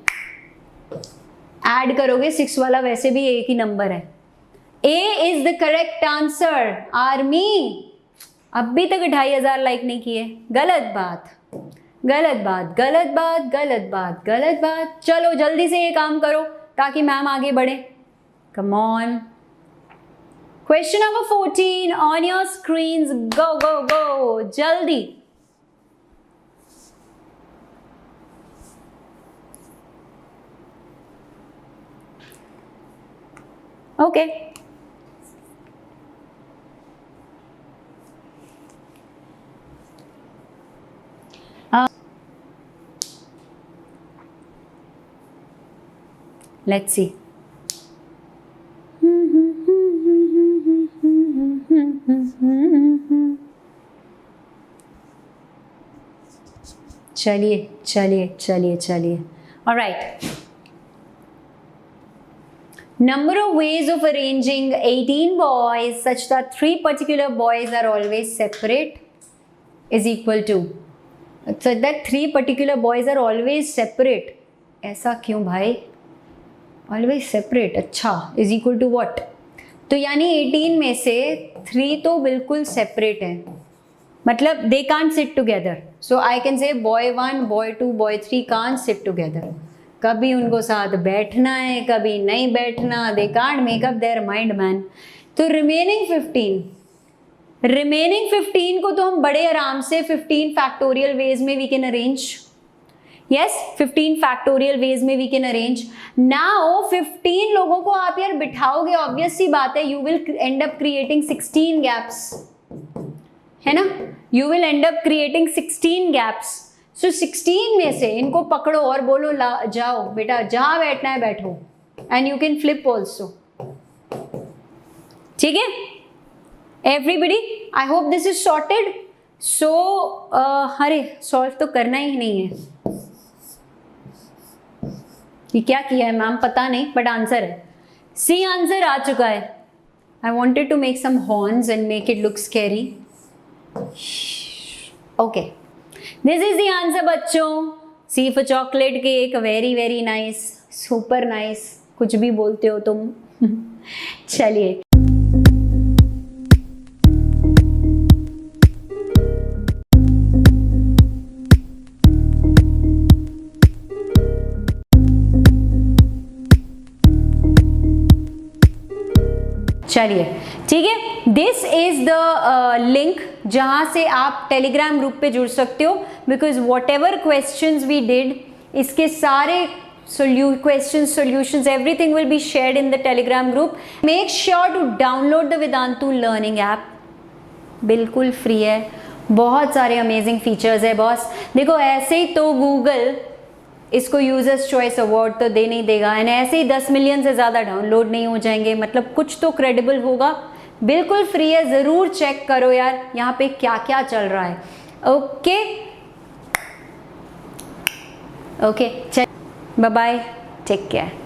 Speaker 1: ऐड करोगे. 6 वाला वैसे भी एक ही नंबर है. A is the correct answer. Army अभी तक 2500 लाइक नहीं किए, गलत बात. गलत बात, गलत बात, गलत बात, गलत बात। चलो जल्दी से ये काम करो ताकि मैम आगे बढ़े। Come on. Question number 14 on your screens, go go go, जल्दी। Okay let's see. चलिए चलिए चलिए चलिए। Alright. Number of ways of arranging 18 boys such that 3 particular boys are always separate is equal to, so that 3 particular boys are always separate. ऐसा क्यों भाई? Always separate, अच्छा, is equal to what? तो यानी 18 में से 3 तो बिल्कुल separate हैं, मतलब they can't sit together. So I can say boy 1, boy 2, boy 3 can't sit together. कभी उनको साथ बैठना है, कभी नहीं बैठना, they can't make up their mind man. तो remaining 15 को तो हम बड़े आराम से 15 factorial ways में we can arrange. Yes, 15 factorial ways में we can arrange. Now 15 लोगों को आप यार बिठाओगे, obvious सी बात है, you will end up creating 16 gaps, है ना? You will end up creating 16 gaps. So 16 में से इनको पकड़ो और बोलो जाओ बेटा, जहाँ बैठना है बैठो, and you can flip also. ठीक है? Everybody, I hope this is sorted. So अरे solve तो करना ही नहीं है। ये क्या किया है मैम पता नहीं, बट आंसर है। सी आंसर आ चुका है। I wanted to make some horns and make it look scary. Okay, this is the answer बच्चों। C for chocolate cake, very very nice, super nice, कुछ भी बोलते हो तुम। चलिए चलिए ठीक है। दिस इज द लिंक जहाँ से आप टेलीग्राम ग्रुप पे जुड़ सकते हो, because whatever questions we did, इसके सारे questions, solutions, everything will be shared in the telegram group. Make sure to download the Vedantu learning app, बिल्कुल फ्री है, बहुत सारे अमेजिंग फीचर्स है बॉस। देखो ऐसे ही तो गूगल इसको यूजर्स चॉइस अवार्ड तो दे नहीं देगा, एंड ऐसे ही 10 मिलियन से ज़्यादा डाउनलोड नहीं हो जाएंगे, मतलब कुछ तो क्रेडिबल होगा। बिल्कुल फ्री है, ज़रूर चेक करो यार यहाँ पे क्या क्या चल रहा है। ओके ओके, चल बाय बाय, टेक केयर।